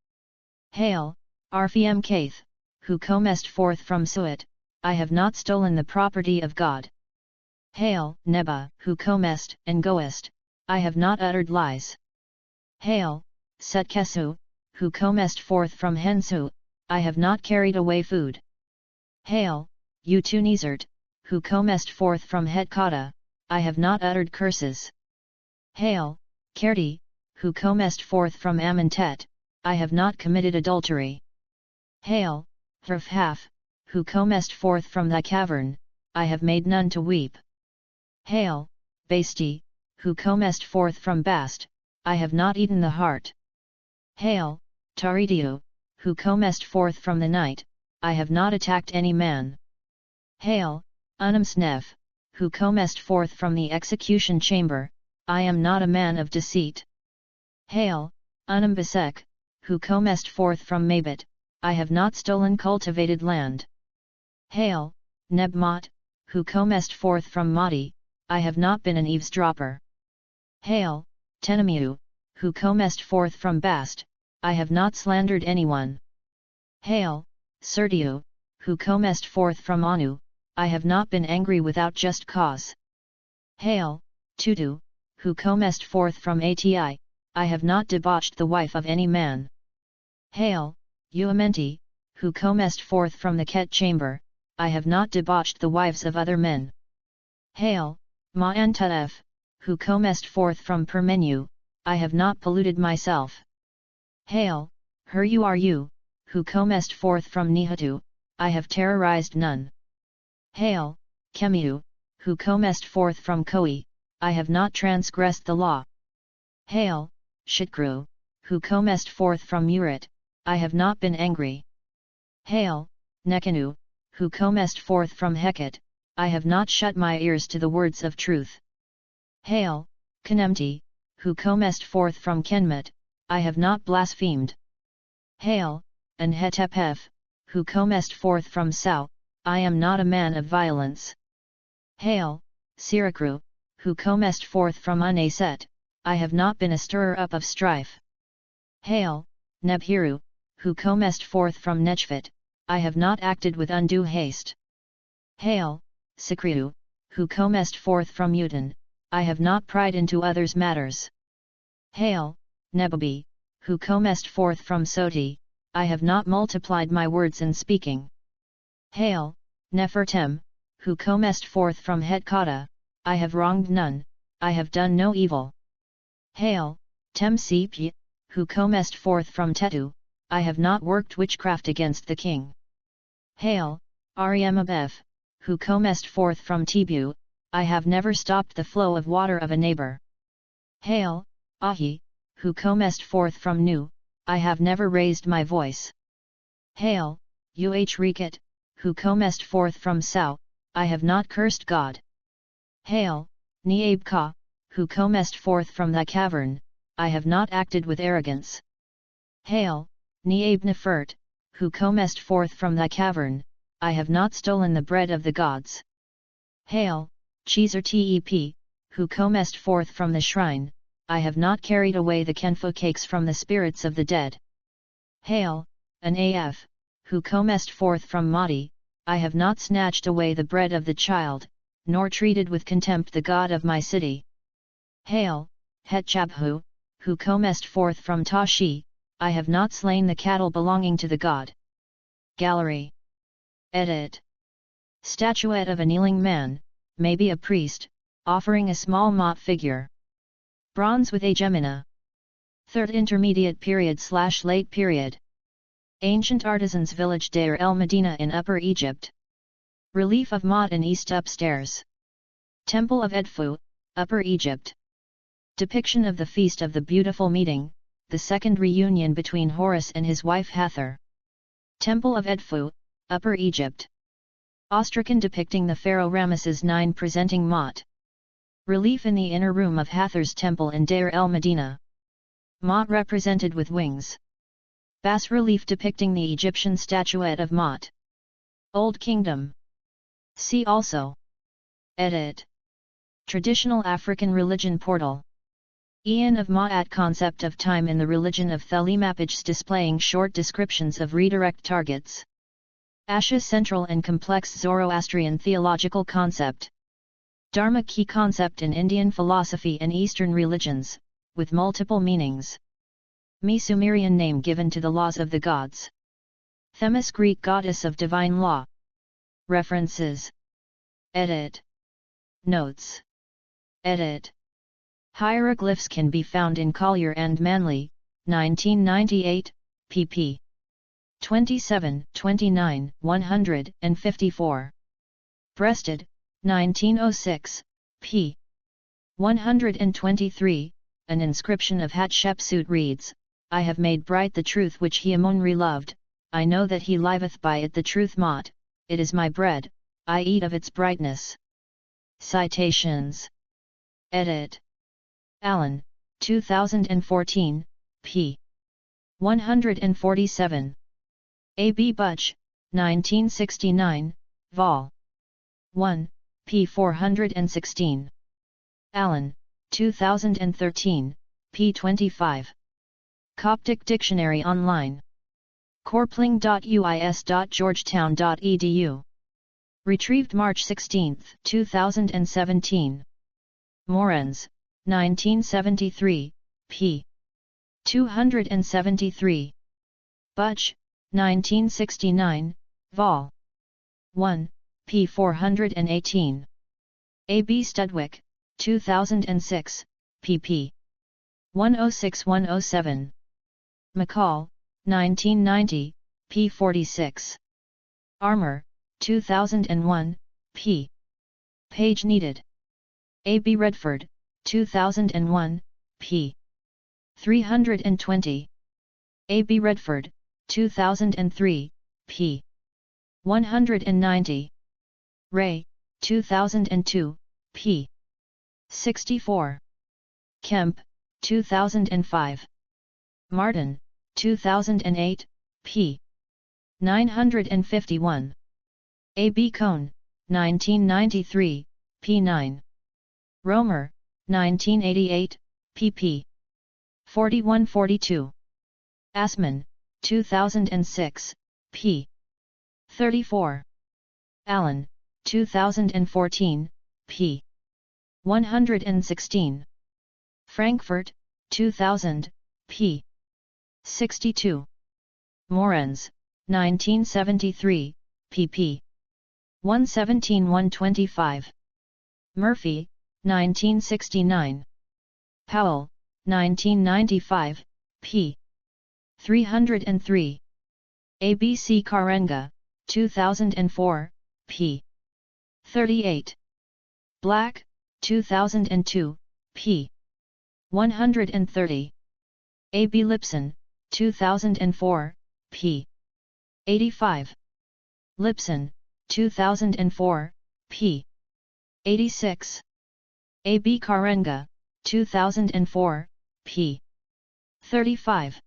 Hail, Arphiam Kaith, who comest forth from Suet, I have not stolen the property of God. Hail, Neba, who comest and goest, I have not uttered lies. Hail, Setkesu, who comest forth from Hensu, I have not carried away food. Hail, Utunizert, who comest forth from Hetkata, I have not uttered curses. Hail, Kerti, who comest forth from Amentet, I have not committed adultery. Hail, Thrfhaf, who comest forth from thy cavern, I have made none to weep. Hail, Basti, who comest forth from Bast, I have not eaten the heart. Hail, Taridiu, who comest forth from the night, I have not attacked any man. Hail, Unamsnev, who comest forth from the execution chamber, I am not a man of deceit. Hail, Unambasek, who comest forth from Mabit, I have not stolen cultivated land. Hail, Nebmat, who comest forth from Madi, I have not been an eavesdropper. Hail, Tenemu, who comest forth from Bast, I have not slandered anyone. Hail, Sertiu, who comest forth from Anu, I have not been angry without just cause. Hail, Tutu, who comest forth from Ati, I have not debauched the wife of any man. Hail, Uamenti, who comest forth from the Ket chamber, I have not debauched the wives of other men. Hail, Ma'antuf, who comest forth from Permenu, I have not polluted myself. Hail, Huru, who comest forth from Nihatu, I have terrorized none. Hail, Kemiu, who comest forth from Koi, I have not transgressed the law. Hail, Shitkru, who comest forth from Murit, I have not been angry. Hail, Nekanu, who comest forth from Heket, I have not shut my ears to the words of truth. Hail, Kenemti, who comest forth from Kenmet, I have not blasphemed. Hail, Anhetepef, who comest forth from Sao, I am not a man of violence. Hail, Sirikru, who comest forth from Unaset, I have not been a stirrer up of strife. Hail, Nebhiru, who comest forth from Nechfit, I have not acted with undue haste. Hail, Sikriu, who comest forth from Utan, I have not pried into others' matters. Hail, Nebabi, who comest forth from Soti, I have not multiplied my words in speaking. Hail, Nefertem, who comest forth from Hetkata, I have wronged none, I have done no evil. Hail, Temsipy, who comest forth from Tetu, I have not worked witchcraft against the king. Hail, Ariemabef, who comest forth from Tibu, I have never stopped the flow of water of a neighbor. Hail, Ahi, who comest forth from Nu, I have never raised my voice. Hail, Riket, who comest forth from Sao, I have not cursed God. Hail, Neabka, who comest forth from thy cavern, I have not acted with arrogance. Hail, Neabnefert, who comest forth from thy cavern, I have not stolen the bread of the gods. Hail, Cheeser Tep, who comest forth from the shrine, I have not carried away the Kenfo cakes from the spirits of the dead. Hail, Anaf, who comest forth from Madi, I have not snatched away the bread of the child, nor treated with contempt the god of my city. Hail, Hetchabhu, who comest forth from Tashi, I have not slain the cattle belonging to the god. Gallery. Edit. Statuette of a kneeling man, maybe a priest, offering a small Maat figure. Bronze with a Gemina. 3rd Intermediate Period/Late Period. Ancient Artisans Village Deir el Medina in Upper Egypt. Relief of Maat in East upstairs. Temple of Edfu, Upper Egypt. Depiction of the Feast of the Beautiful Meeting, the second reunion between Horus and his wife Hathor. Temple of Edfu, Upper Egypt. Ostracon depicting the pharaoh Ramesses IX presenting Maat. Relief in the inner room of Hathor's temple in Deir el Medina. Maat represented with wings. Bas-relief depicting the Egyptian statuette of Maat. Old Kingdom. See also. Edit. Traditional African Religion Portal. Ian of Maat concept of time in the religion of Thelemapics displaying short descriptions of redirect targets. Asha central and complex Zoroastrian theological concept. Dharma key concept in Indian philosophy and Eastern religions, with multiple meanings. Me Sumerian name given to the laws of the gods. Themis Greek goddess of divine law. References. Edit. Notes. Edit. Hieroglyphs can be found in Collier and Manley, 1998, pp. 27, 29, 154. Breasted, 1906, p. 123, an inscription of Hatshepsut reads, I have made bright the truth which he Amun-Re loved, I know that he liveth by it the truth Maat, it is my bread, I eat of its brightness. Citations. Edit. Allen, 2014, p. 147. A. B. Butch, 1969, Vol. 1, p. 416. Allen, 2013, p. 25. Coptic Dictionary Online. corpling.uis.georgetown.edu. Retrieved March 16, 2017. Morens, 1973, p. 273. Butch, 1969, Vol. 1, p. 418. A. B. Studwick, 2006, pp. 106-107. McCall, 1990, p. 46. Armour, 2001, p. Page needed. A. B. Redford, 2001, p. 320. A. B. Redford, 2003, p. 190. Ray, 2002, p. 64. Kemp, 2005. Martin, 2008, p. 951. A. B. Cohn, 1993, p. 9. Romer, 1988, pp. 41-42. Assmann, 2006, p. 34. Allen, 2014, p. 116. Frankfurt, 2000, p. 62. Morens, 1973, pp. 117-125. Murphy, 1969. Powell, 1995, p. 303. ABC Karenga, 2004, p. 38. Black, 2002, p. 130. A. B. Lipson, 2004, p. 85. Lipson, 2004, p. 86. A. B. Karenga, 2004, p. 35.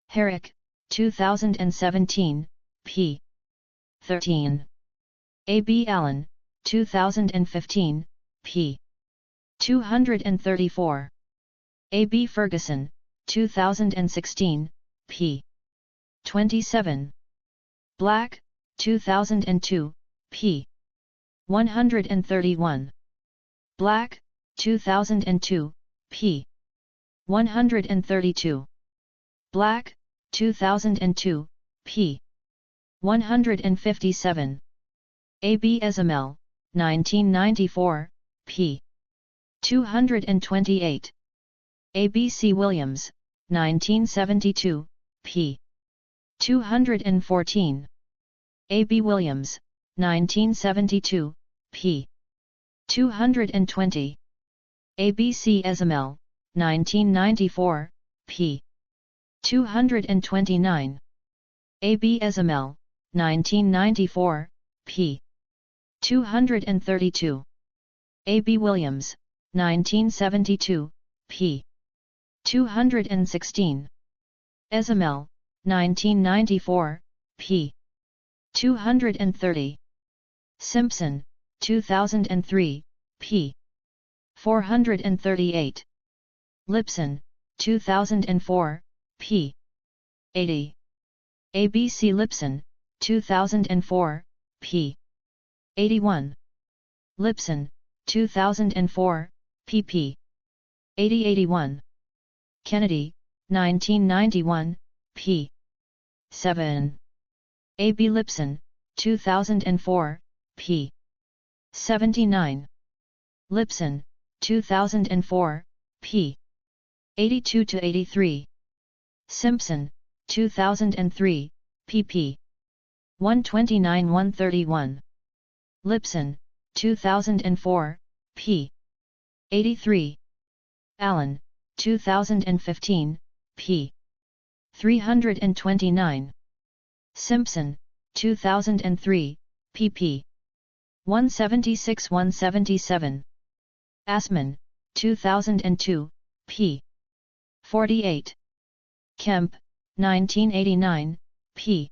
Herrick, 2017, p. 13. A. B. Allen, 2015, p. 234. A. B. Ferguson, 2016, p. 27. Black, 2002, p. 131. Black, 2002, p. 132. Black, 2002, p. 157. A. B. Ezemel, 1994, p. 228. A. B. C. Williams, 1972, p. 214. A. B. Williams, 1972, p. 220. A. B. C. Ezemel, 1994, p. 229. A. B. Ezemel, 1994, p. 232. A. B. Williams, 1972, p. 216. Ezemel, 1994, p. 230. Simpson, 2003, p. 438. Lipson, 2004, p. 80. A. B. C. Lipson, 2004, p. 81. Lipson, 2004, pp. 80-81. Kennedy, 1991, p. 7. A. B. Lipson, 2004, p. 79. Lipson, 2004, p. 82-83. Simpson, 2003, pp. 129-131. Lipson, 2004, p. 83. Allen, 2015, p. 329. Simpson, 2003, pp. 176-177. Assmann, 2002, p. 48. Kemp, 1989, p.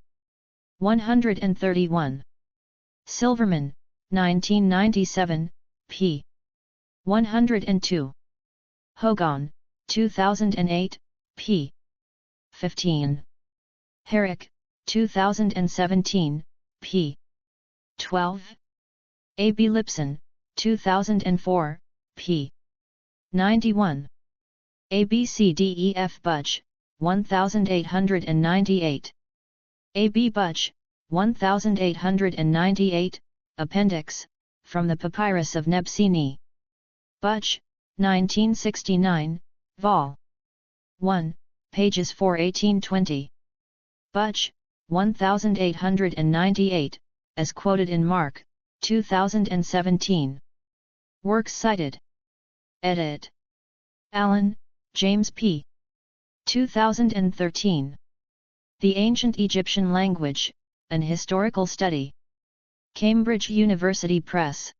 131. Silverman, 1997, p. 102. Hogan, 2008, p. 15. Herrick, 2017, p. 12. A. B. Lipson, 2004, p. 91. A. B. C. D. E. F. Butch, 1898. A. B. Butch, 1898, Appendix, from the Papyrus of Nebseni. Butch, 1969, Vol. 1, pages 418-20. Butch, 1898, as quoted in Mark, 2017. Works cited. Edit. Allen, James P. 2013. The Ancient Egyptian Language, An Historical Study. Cambridge University Press.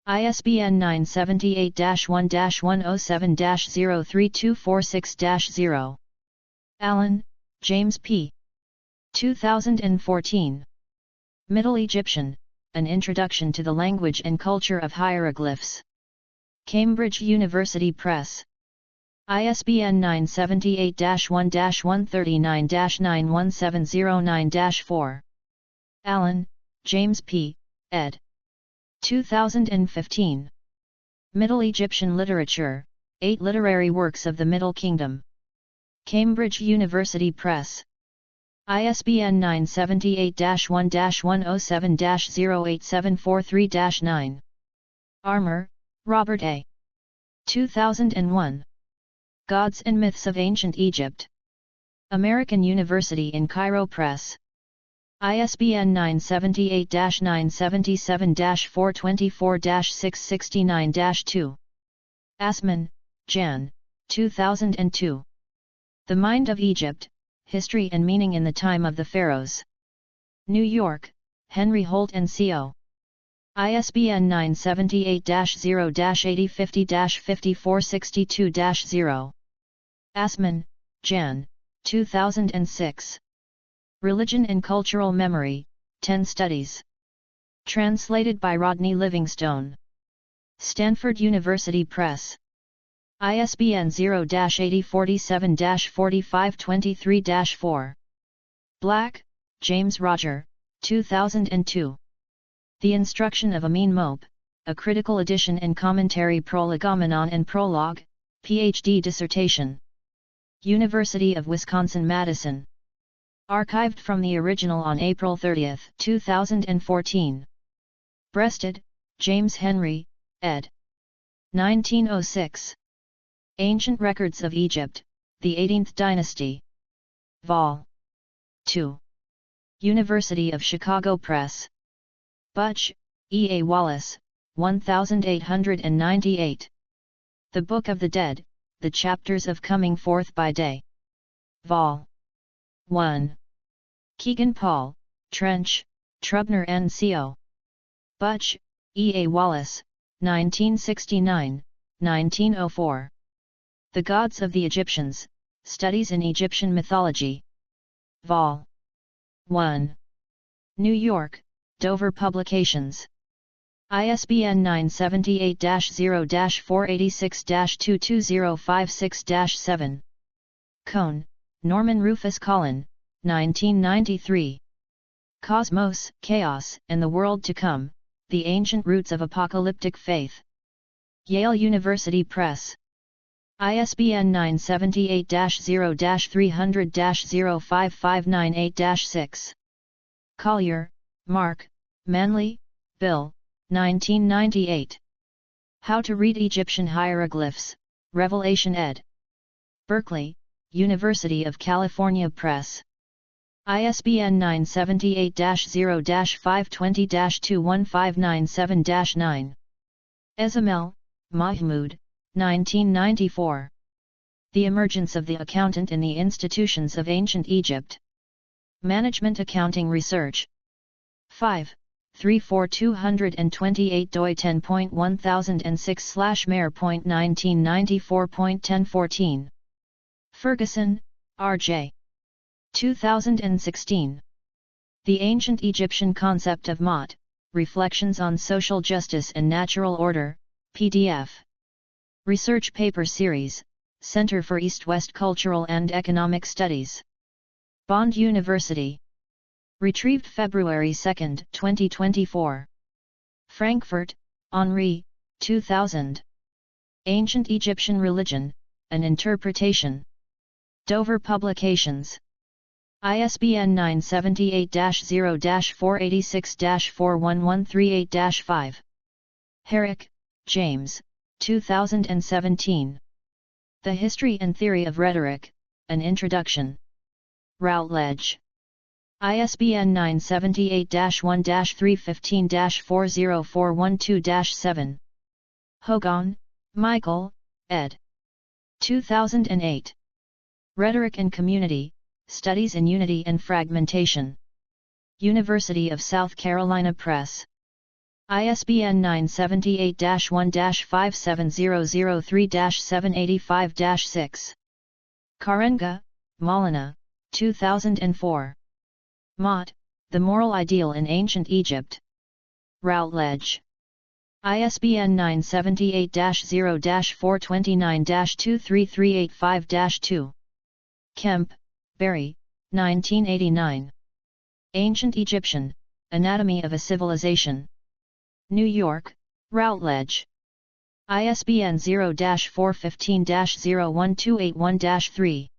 ISBN 978-1-107-03246-0. Allen, James P. 2014. Middle Egyptian, An Introduction to the Language and Culture of Hieroglyphs. Cambridge University Press. ISBN 978-1-139-91709-4. Allen, James P., ed. 2015. Middle Egyptian Literature, 8 Literary Works of the Middle Kingdom. Cambridge University Press. ISBN 978-1-107-08743-9. Armour, Robert A. 2001. Gods and Myths of Ancient Egypt. American University in Cairo Press. ISBN 978-977-424-669-2. Assmann, Jan. 2002. The Mind of Egypt, History and Meaning in the Time of the Pharaohs. New York, Henry Holt & Co. ISBN 978-0-8050-5462-0. Assmann, Jan. 2006. Religion and Cultural Memory, 10 Studies. Translated by Rodney Livingstone. Stanford University Press. ISBN 0-8047-4523-4. Black, James Roger, 2002. The Instruction of Amin Mope, A Critical Edition and Commentary Prolegomenon and Prologue, Ph.D. Dissertation. University of Wisconsin-Madison. Archived from the original on April 30, 2014. Breasted, James Henry, ed. 1906. Ancient Records of Egypt, the 18th Dynasty. Vol. 2. University of Chicago Press. Butch, E. A. Wallace, 1898. The Book of the Dead, The Chapters of Coming Forth by Day. Vol. 1. Keegan Paul, Trench, Trubner & Co. Butch, E. A. Wallace, 1969, 1904. The Gods of the Egyptians, Studies in Egyptian Mythology. Vol. 1. New York, Dover Publications. ISBN 978-0-486-22056-7. Cohn, Norman Rufus Collin, 1993. Cosmos, Chaos, and the World to Come, The Ancient Roots of Apocalyptic Faith. Yale University Press. ISBN 978-0-300-05598-6. Collier, Mark, Manley, Bill, 1998. How to Read Egyptian Hieroglyphs, Revelation ed. Berkeley, University of California Press. ISBN 978-0-520-21597-9. Ezamel, Mahmoud, 1994. The Emergence of the Accountant in the Institutions of Ancient Egypt. Management Accounting Research. 5. 34228 doi 10.1006/Mayor.1994.1014. Ferguson, R.J. 2016. The Ancient Egyptian Concept of Maat, Reflections on Social Justice and Natural Order, PDF. Research Paper Series, Center for East-West Cultural and Economic Studies. Bond University. Retrieved February 2, 2024. Frankfurt, Henri, 2000. Ancient Egyptian Religion, An Interpretation. Dover Publications. ISBN 978-0-486-41138-5. Herrick, James, 2017. The History and Theory of Rhetoric, An Introduction. Routledge. ISBN 978-1-315-40412-7. Hogan, Michael, ed. 2008. Rhetoric and Community, Studies in Unity and Fragmentation. University of South Carolina Press. ISBN 978-1-57003-785-6. Karenga, Maulana, 2004. Maat, The Moral Ideal in Ancient Egypt. Routledge. ISBN 978-0-429-23385-2. Kemp, Barry, 1989. Ancient Egyptian, Anatomy of a Civilization. New York, Routledge. ISBN 0-415-01281-3.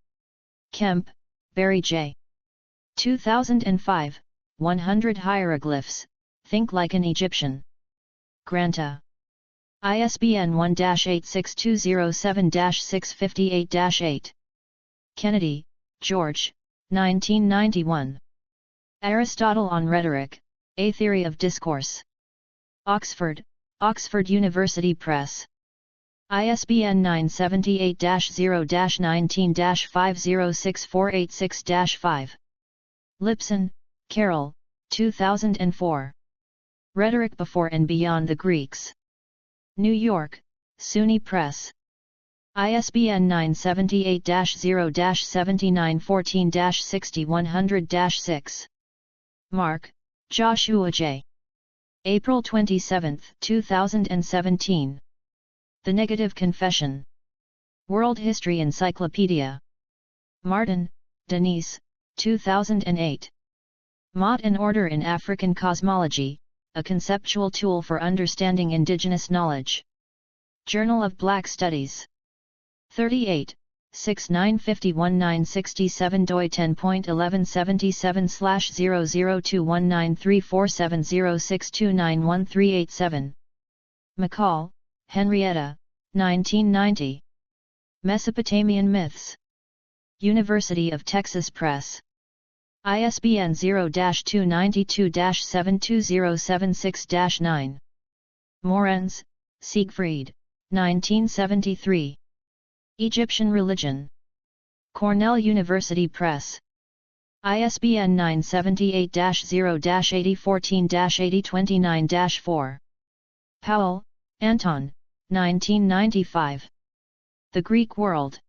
Kemp, Barry J. 2005, 100 Hieroglyphs, Think Like an Egyptian. Granta. ISBN 1-86207-658-8. Kennedy, George, 1991. Aristotle on Rhetoric, A Theory of Discourse. Oxford, Oxford University Press. ISBN 978-0-19-506486-5. Lipson, Carol, 2004. Rhetoric Before and Beyond the Greeks. New York, SUNY Press. ISBN 978-0-7914-60100-6. Mark, Joshua J. April 27, 2017. The Negative Confession. World History Encyclopedia. Martin, Denise, 2008. Maat and Order in African Cosmology, a Conceptual Tool for Understanding Indigenous Knowledge. Journal of Black Studies. 38, 6-951-967 doi 10.1177/00219347062913887. McCall, Henrietta, 1990. Mesopotamian Myths. University of Texas Press. ISBN 0-292-72076-9. Morens, Siegfried, 1973. Egyptian Religion. Cornell University Press. ISBN 978-0-8014-8029-4. Powell, Anton, 1995. The Greek World.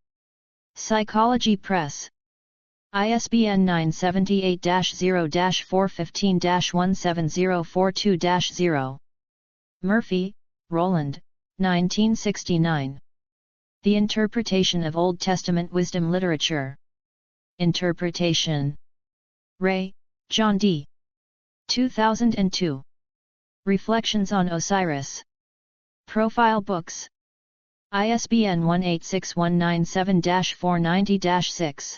Psychology Press. ISBN 978-0-415-17042-0. Murphy, Roland, 1969. The Interpretation of Old Testament Wisdom Literature. Interpretation. Ray, John D. 2002. Reflections on Osiris. Profile Books. ISBN 186197-490-6.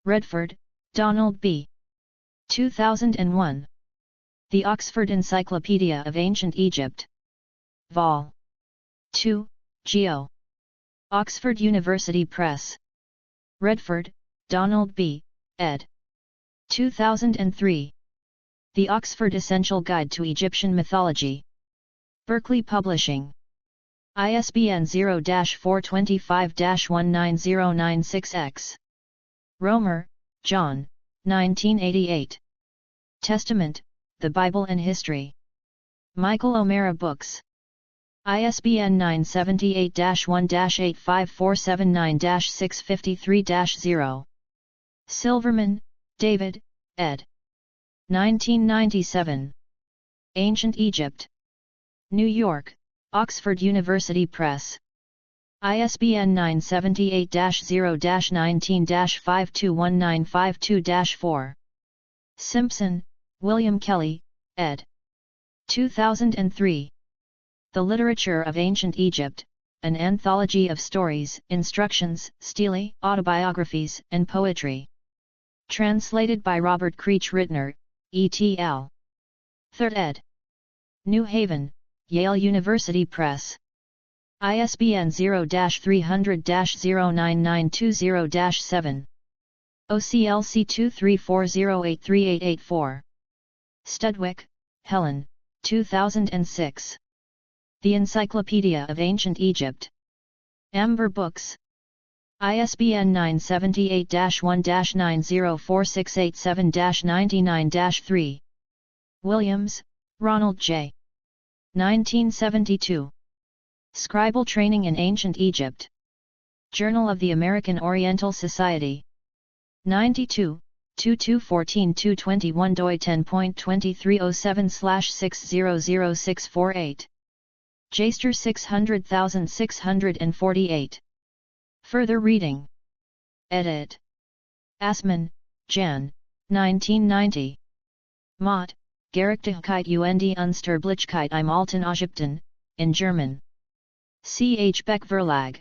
Redford, Donald B. 2001. The Oxford Encyclopedia of Ancient Egypt. Vol. 2, Geo. Oxford University Press. Redford, Donald B., ed. 2003. The Oxford Essential Guide to Egyptian Mythology. Berkeley Publishing. ISBN 0-425-19096-X. Romer, John, 1988. Testament, The Bible and History. Michael O'Mara Books. ISBN 978-1-85479-653-0. Silverman, David, ed. 1997. Ancient Egypt. New York, Oxford University Press. ISBN 978-0-19-521952-4. Simpson, William Kelly, ed. 2003. The Literature of Ancient Egypt, an anthology of stories, instructions, stele, autobiographies, and poetry. Translated by Robert Creech Rittner, et.al. 3rd ed. New Haven, Yale University Press. ISBN 0-300-09920-7. OCLC 2340838884. Studwick, Helen, 2006. The Encyclopedia of Ancient Egypt. Amber Books. ISBN 978-1-904687-99-3. Williams, Ronald J. 1972. Scribal Training in Ancient Egypt. Journal of the American Oriental Society. 92, 2214-221 doi 10.2307/600648. Jaster 600648. Further reading. Edit. Assmann, Jan, 1990. Maat, Gerechtigkeit und Unsterblichkeit im Alten Ägypten, in German. Ch. Beck Verlag.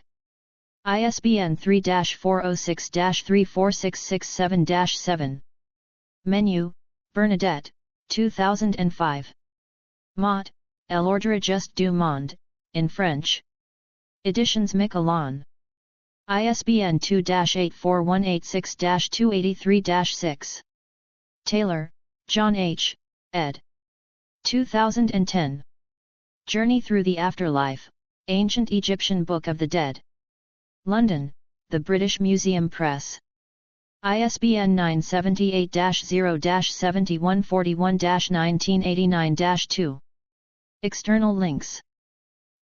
ISBN 3-406-34667-7. Menu, Bernadette, 2005. Maat, L'ordre juste du monde, in French. Editions Miquelon. ISBN 2-84186-283-6. Taylor, John H., ed. 2010. Journey Through the Afterlife, Ancient Egyptian Book of the Dead. London, The British Museum Press. ISBN 978-0-7141-1989-2. External links.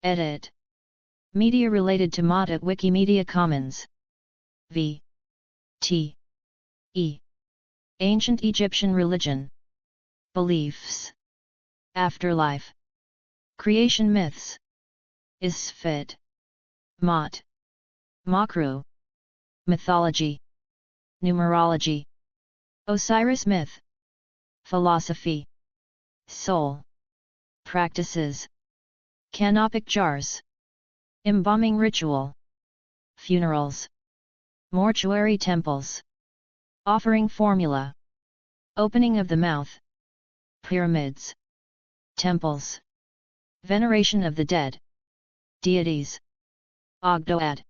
Edit. Media related to Maat at Wikimedia Commons. V. T. E. Ancient Egyptian Religion. Beliefs. Afterlife. Creation myths. Isfit. Maat. Makru. Mythology. Numerology. Osiris myth. Philosophy. Soul. Practices. Canopic jars. Embalming ritual. Funerals. Mortuary temples. Offering formula. Opening of the mouth. Pyramids. Temples. Veneration of the dead. Deities. Ogdoad.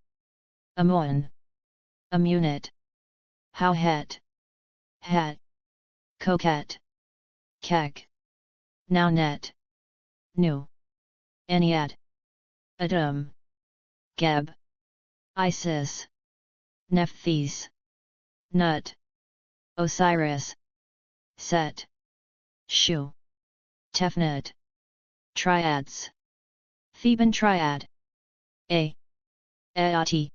Amun. Amunit. Howhet. Het. Coquette. Kek. Nounet. Nu. Ennead. Adam. Geb. Isis. Nephthys. Nut. Osiris. Set. Shu. Tefnut. Triads. Theban triad. Aati.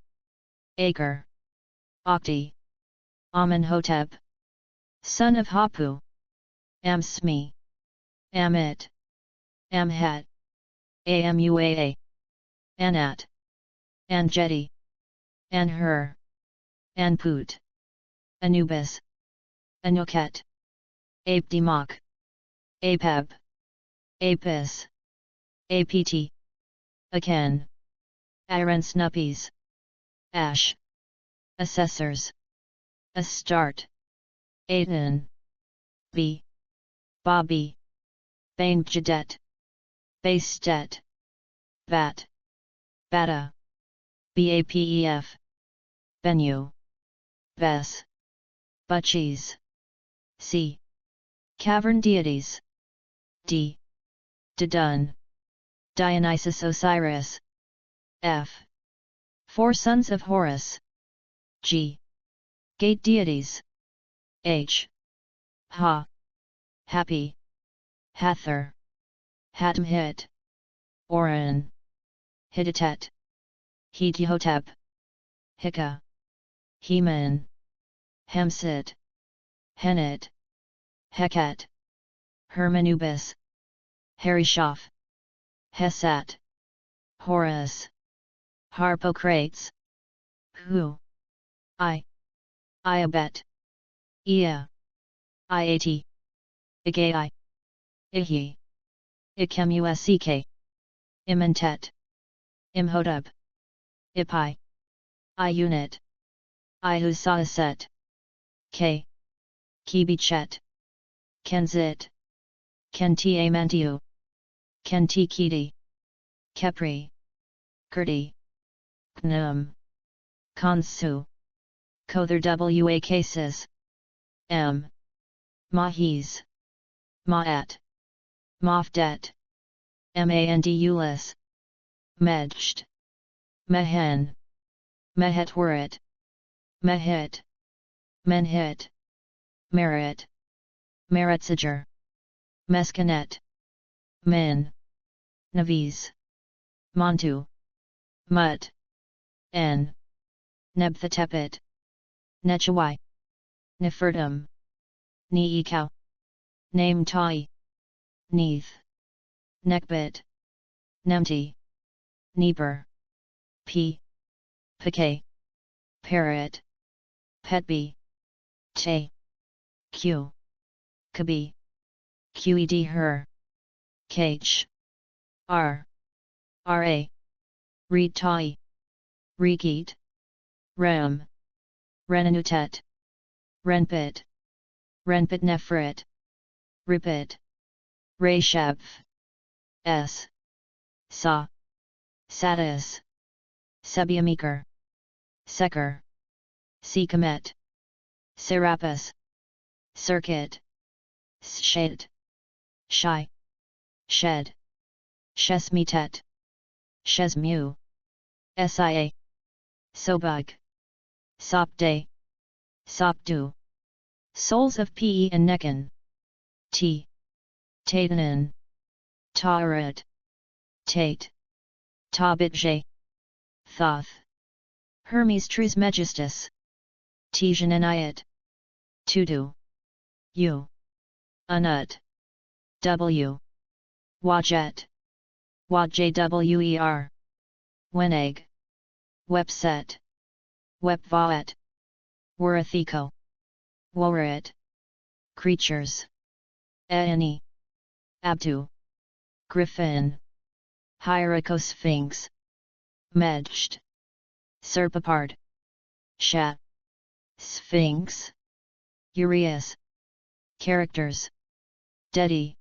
Aker. Okti. Amenhotep. Son of Hapu. Amsmi. Amit. Amhat. Amuaa. Anat. Anjeti. Anhur. Anput. Anubis. Anuket. Apdemoc. Apeb. Apis. Apt. Aken. Irensnuppies. Ash. Assessors. Astart. Aten. B. Bobby. Bainjadet. Bastet. Vat. Bata. Bapef. Bennu. Ves. Butchies. C. Cavern deities. D. Didun. Dionysus Osiris. F. Four sons of Horus. G. Gate deities. H. Ha. Happy. Hathor. Hatmhit. Orion. Hittite. Hetihotep. Hika. Heman. Hemsit. Henit. Heket. Hermanubis. Harishaf. Hesat. Horus. Harpocrates. Hu. Iabet. Ea. Iat. Igai. Ihi. Ikemusk. Imentet. Imhotep. Ipi. Iunit. Ihusaset. K. Kibichet. Kenzit. Kenti Amantiu. Kenti Kiti. Kepri. Kurdi. Knum. Kansu. Kother Wa cases. M. Mahis. Maat. Mafdet. Mandulis. Medjt. Mehen. Mehetwarit. Mehit. Menhit. Merit. Meritsager. Meskanet. Min. Naviz, Montu, Mut, N, Nebthetepet, Nechawai, Nefertum, Neekau, Name Tai, Neath, Nekbit, Nemti, Neeper, P, Pk, Parrot, Petby, Te, Q, Kabi, Qed her, Kh, R, Ra, Reed Tai, Regeet, Ram, Renanutet, Renpit, Renpit Nefrit, Ripit, Rashab, S, Sa, Satis, Sebiamikar, Sekar, Sikamet, Serapis, Circuit, Shed, Shai, Shed, Shesmitet, Shesmu, Sia, Sobug, Sopday, Sopdu, Souls of Pe and Nekan, T, Taitanen, Tarat, Tate, Tabitje, Thoth, Hermes Trismegistus, Tijaneniat, Tudu, U, Anut, W, Wajet, Wajwer, Weneg, Webset, Webvaet, Warathiko, Worit, Creatures, Aeni, Abtu, Griffin, Hierarchosphinx, Medjed, Serpapard, Shat, Sphinx, Urias, Characters, Dedi,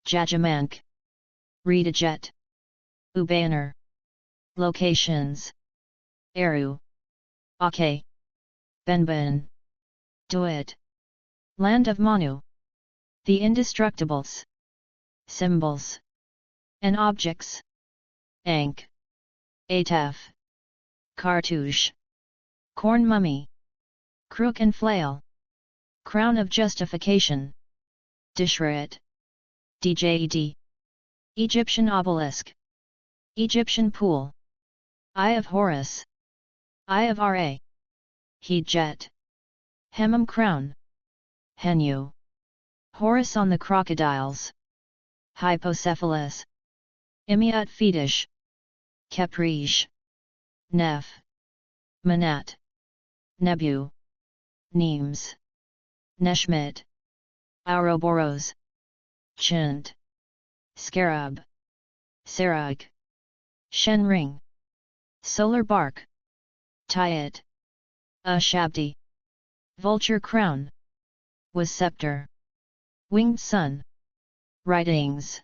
Jajamank, Redajet, Ubaner, Locations, Eru, Ake, Benben, Duet, Land of Manu, The Indestructibles, Symbols, and Objects, Ankh, Ataf, Cartouche, Corn Mummy, Crook and Flail, Crown of Justification, Dishrat, Djed, Egyptian Obelisk, Egyptian Pool, Eye of Horus, Eye of Ra, Hejet, Hemam Crown, Henu, Horus on the Crocodiles, Hypocephalus, Imiat Fetish, Capriche, Neph, Manat, Nebu, Neems, Neshmit, Ouroboros, Chint, Scarab, Sarag, Shenring, Solar Bark, Tyet, Ashabdi, Vulture Crown, Was Scepter, Winged Sun, Writings,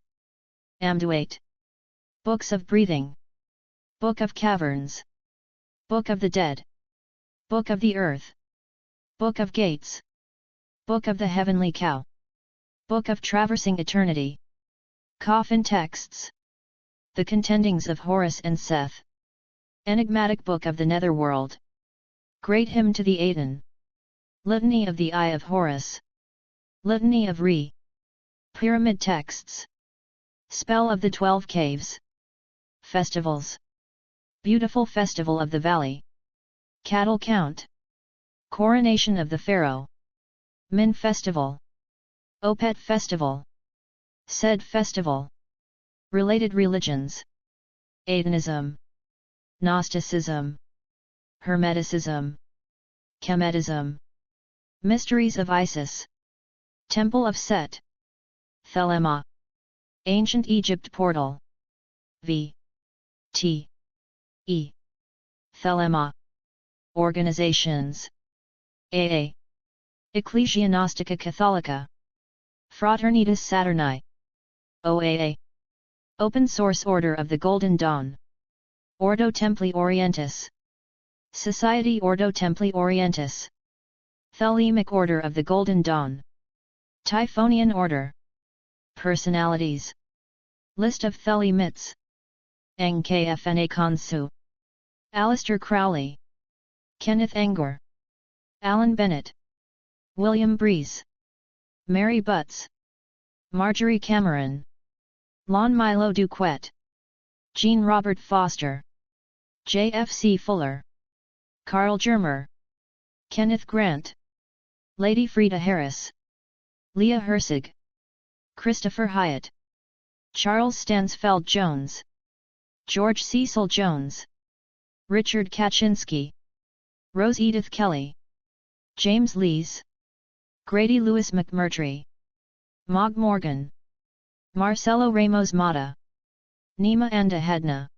Amduate, Books of Breathing, Book of Caverns, Book of the Dead, Book of the Earth, Book of Gates, Book of the Heavenly Cow, Book of Traversing Eternity, Coffin Texts, The Contendings of Horus and Seth, Enigmatic Book of the Netherworld, Great Hymn to the Aten, Litany of the Eye of Horus, Litany of Re, Pyramid Texts, Spell of the 12 Caves, Festivals, Beautiful Festival of the Valley, Cattle Count, Coronation of the Pharaoh, Min Festival, Opet Festival, Sed Festival, Related Religions, Atenism, Gnosticism, Hermeticism, Kemetism, Mysteries of Isis, Temple of Set, Thelema, Ancient Egypt Portal, V. T. E. Thelema, Organizations, AA, Ecclesia Gnostica Catholica, Fraternitas Saturni, OAA, Open Source Order of the Golden Dawn, Ordo Templi Orientis, Society Ordo Templi Orientis, Thelemic Order of the Golden Dawn, Typhonian Order, Personalities, List of Thelemites, Nkfna Konsu, Alistair Crowley, Kenneth Angor, Alan Bennett, William Breeze, Mary Butts, Marjorie Cameron, Lon Milo Duquette, Jean Robert Foster, J.F.C. Fuller, Carl Germer, Kenneth Grant, Lady Frida Harris, Leah Hersig, Christopher Hyatt, Charles Stansfeld Jones, George Cecil Jones, Richard Kaczynski, Rose Edith Kelly, James Lees, Grady Lewis McMurtry, Mog Morgan, Marcelo Ramos Mata, Nima Anda Hedna,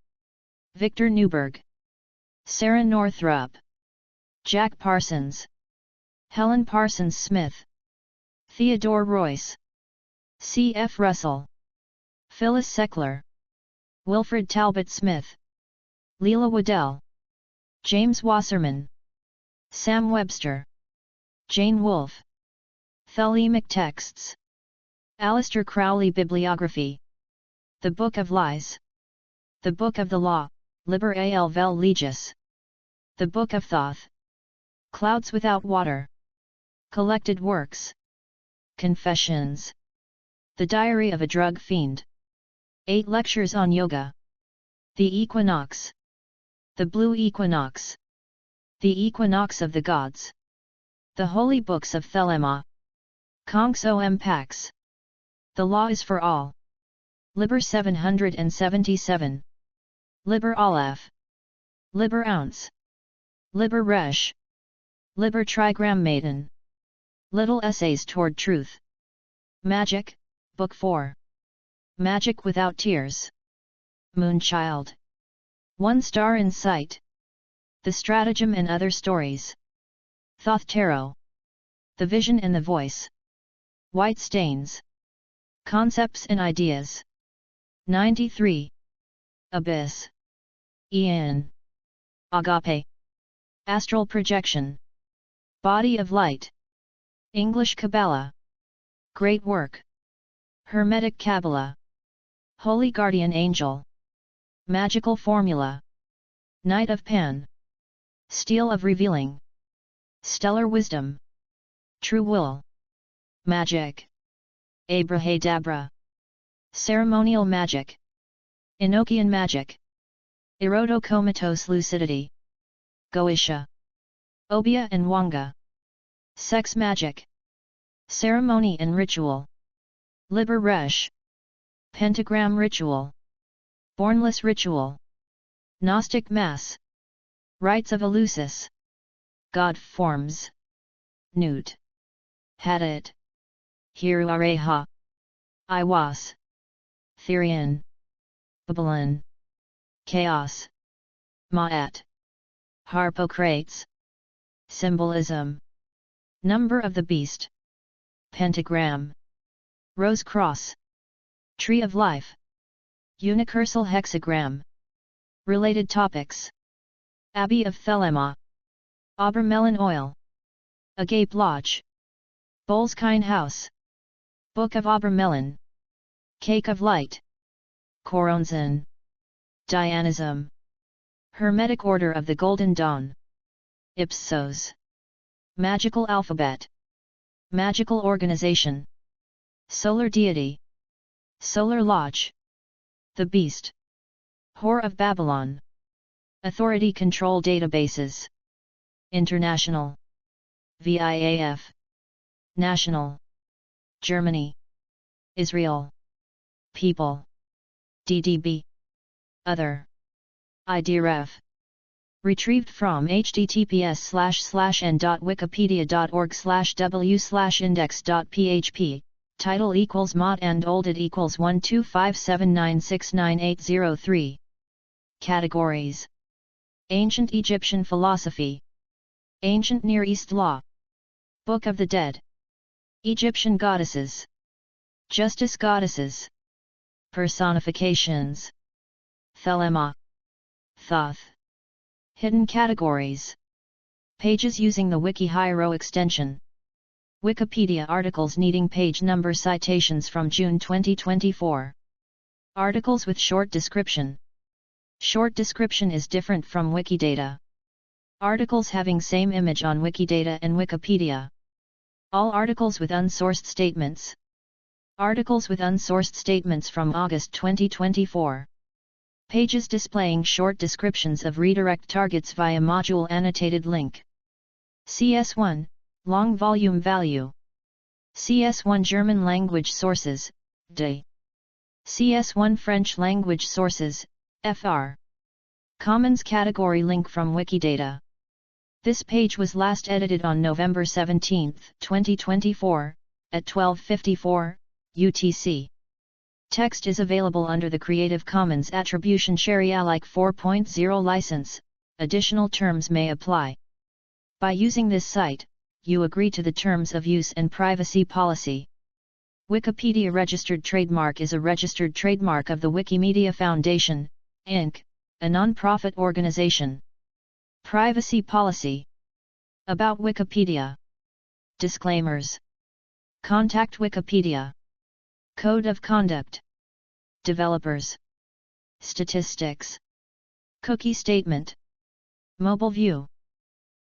Victor Newberg, Sarah Northrup, Jack Parsons, Helen Parsons Smith, Theodore Royce, C. F. Russell, Phyllis Seckler, Wilfred Talbot Smith, Leela Waddell, James Wasserman, Sam Webster, Jane Wolfe, Thelemic Texts, Aleister Crowley Bibliography, The Book of Lies, The Book of the Law, Liber al vel legis, The Book of Thoth, Clouds Without Water, Collected Works, Confessions, The Diary of a Drug Fiend, 8 Lectures on Yoga, The Equinox, The Blue Equinox, The Equinox of the Gods, The Holy Books of Thelema, Conx Om Pax, The Law is for All, Liber 777, Liber Aleph, Liber Ounce, Liber Resh, Liber Trigram Maiden, Little Essays Toward Truth, Magic, Book 4, Magic Without Tears, Moonchild, One Star in Sight, The Stratagem and Other Stories, Thoth Tarot, The Vision and the Voice, White Stains, Concepts and Ideas, 93, Abyss, Ian, Agape, Astral Projection, Body of Light, English Kabbalah, Great Work, Hermetic Kabbalah, Holy Guardian Angel, Magical Formula, Night of Pan, Steel of Revealing, Stellar Wisdom, True Will, Magic, Abrahadabra, Ceremonial Magic, Enochian Magic, Erotocomatose Lucidity, Goetia, Obia and Wanga, Sex Magic, Ceremony and Ritual, Liber Resh, Pentagram Ritual, Bornless Ritual, Gnostic Mass, Rites of Eleusis, God Forms, Newt, Hadit, Hiruareha, Iwas, Therian, Babylon, Chaos, Ma'at, Harpocrates, Symbolism, Number of the Beast, Pentagram, Rose Cross, Tree of Life, Unicursal Hexagram, Related Topics, Abbey of Thelema, Aubermelon Oil, Agape Lodge, Boleskine House, Book of Aubermelon, Cake of Light, Koronzon, Dianism, Hermetic Order of the Golden Dawn, Ipsos, Magical Alphabet, Magical Organization, Solar Deity, Solar Lodge, The Beast, Whore of Babylon, Authority Control Databases, International, VIAF, National, Germany, Israel, People, DDB, Other, IDREF. Retrieved from https://n.wikipedia.org/w/index.php, title equals Maat and olded equals 12579698803. Categories: Ancient Egyptian Philosophy, Ancient Near East Law, Book of the Dead, Egyptian Goddesses, Justice Goddesses, Personifications, Thelema, Thoth. Hidden categories. Pages using the WikiHiero extension. Wikipedia articles needing page number citations from June 2024. Articles with short description. Short description is different from Wikidata. Articles having same image on Wikidata and Wikipedia. All articles with unsourced statements. Articles with unsourced statements from August 2024. Pages displaying short descriptions of redirect targets via module annotated link. CS1, long volume value. CS1 German language sources, DE. CS1 French language sources, FR. Commons category link from Wikidata. This page was last edited on November 17, 2024, at 12:54 UTC. Text is available under the Creative Commons Attribution Share Alike 4.0 license, additional terms may apply. By using this site, you agree to the terms of use and privacy policy. Wikipedia registered trademark is a registered trademark of the Wikimedia Foundation, Inc., a non-profit organization. Privacy policy. About Wikipedia. Disclaimers. Contact Wikipedia. Code of conduct. Developers. Statistics. Cookie statement. Mobile view.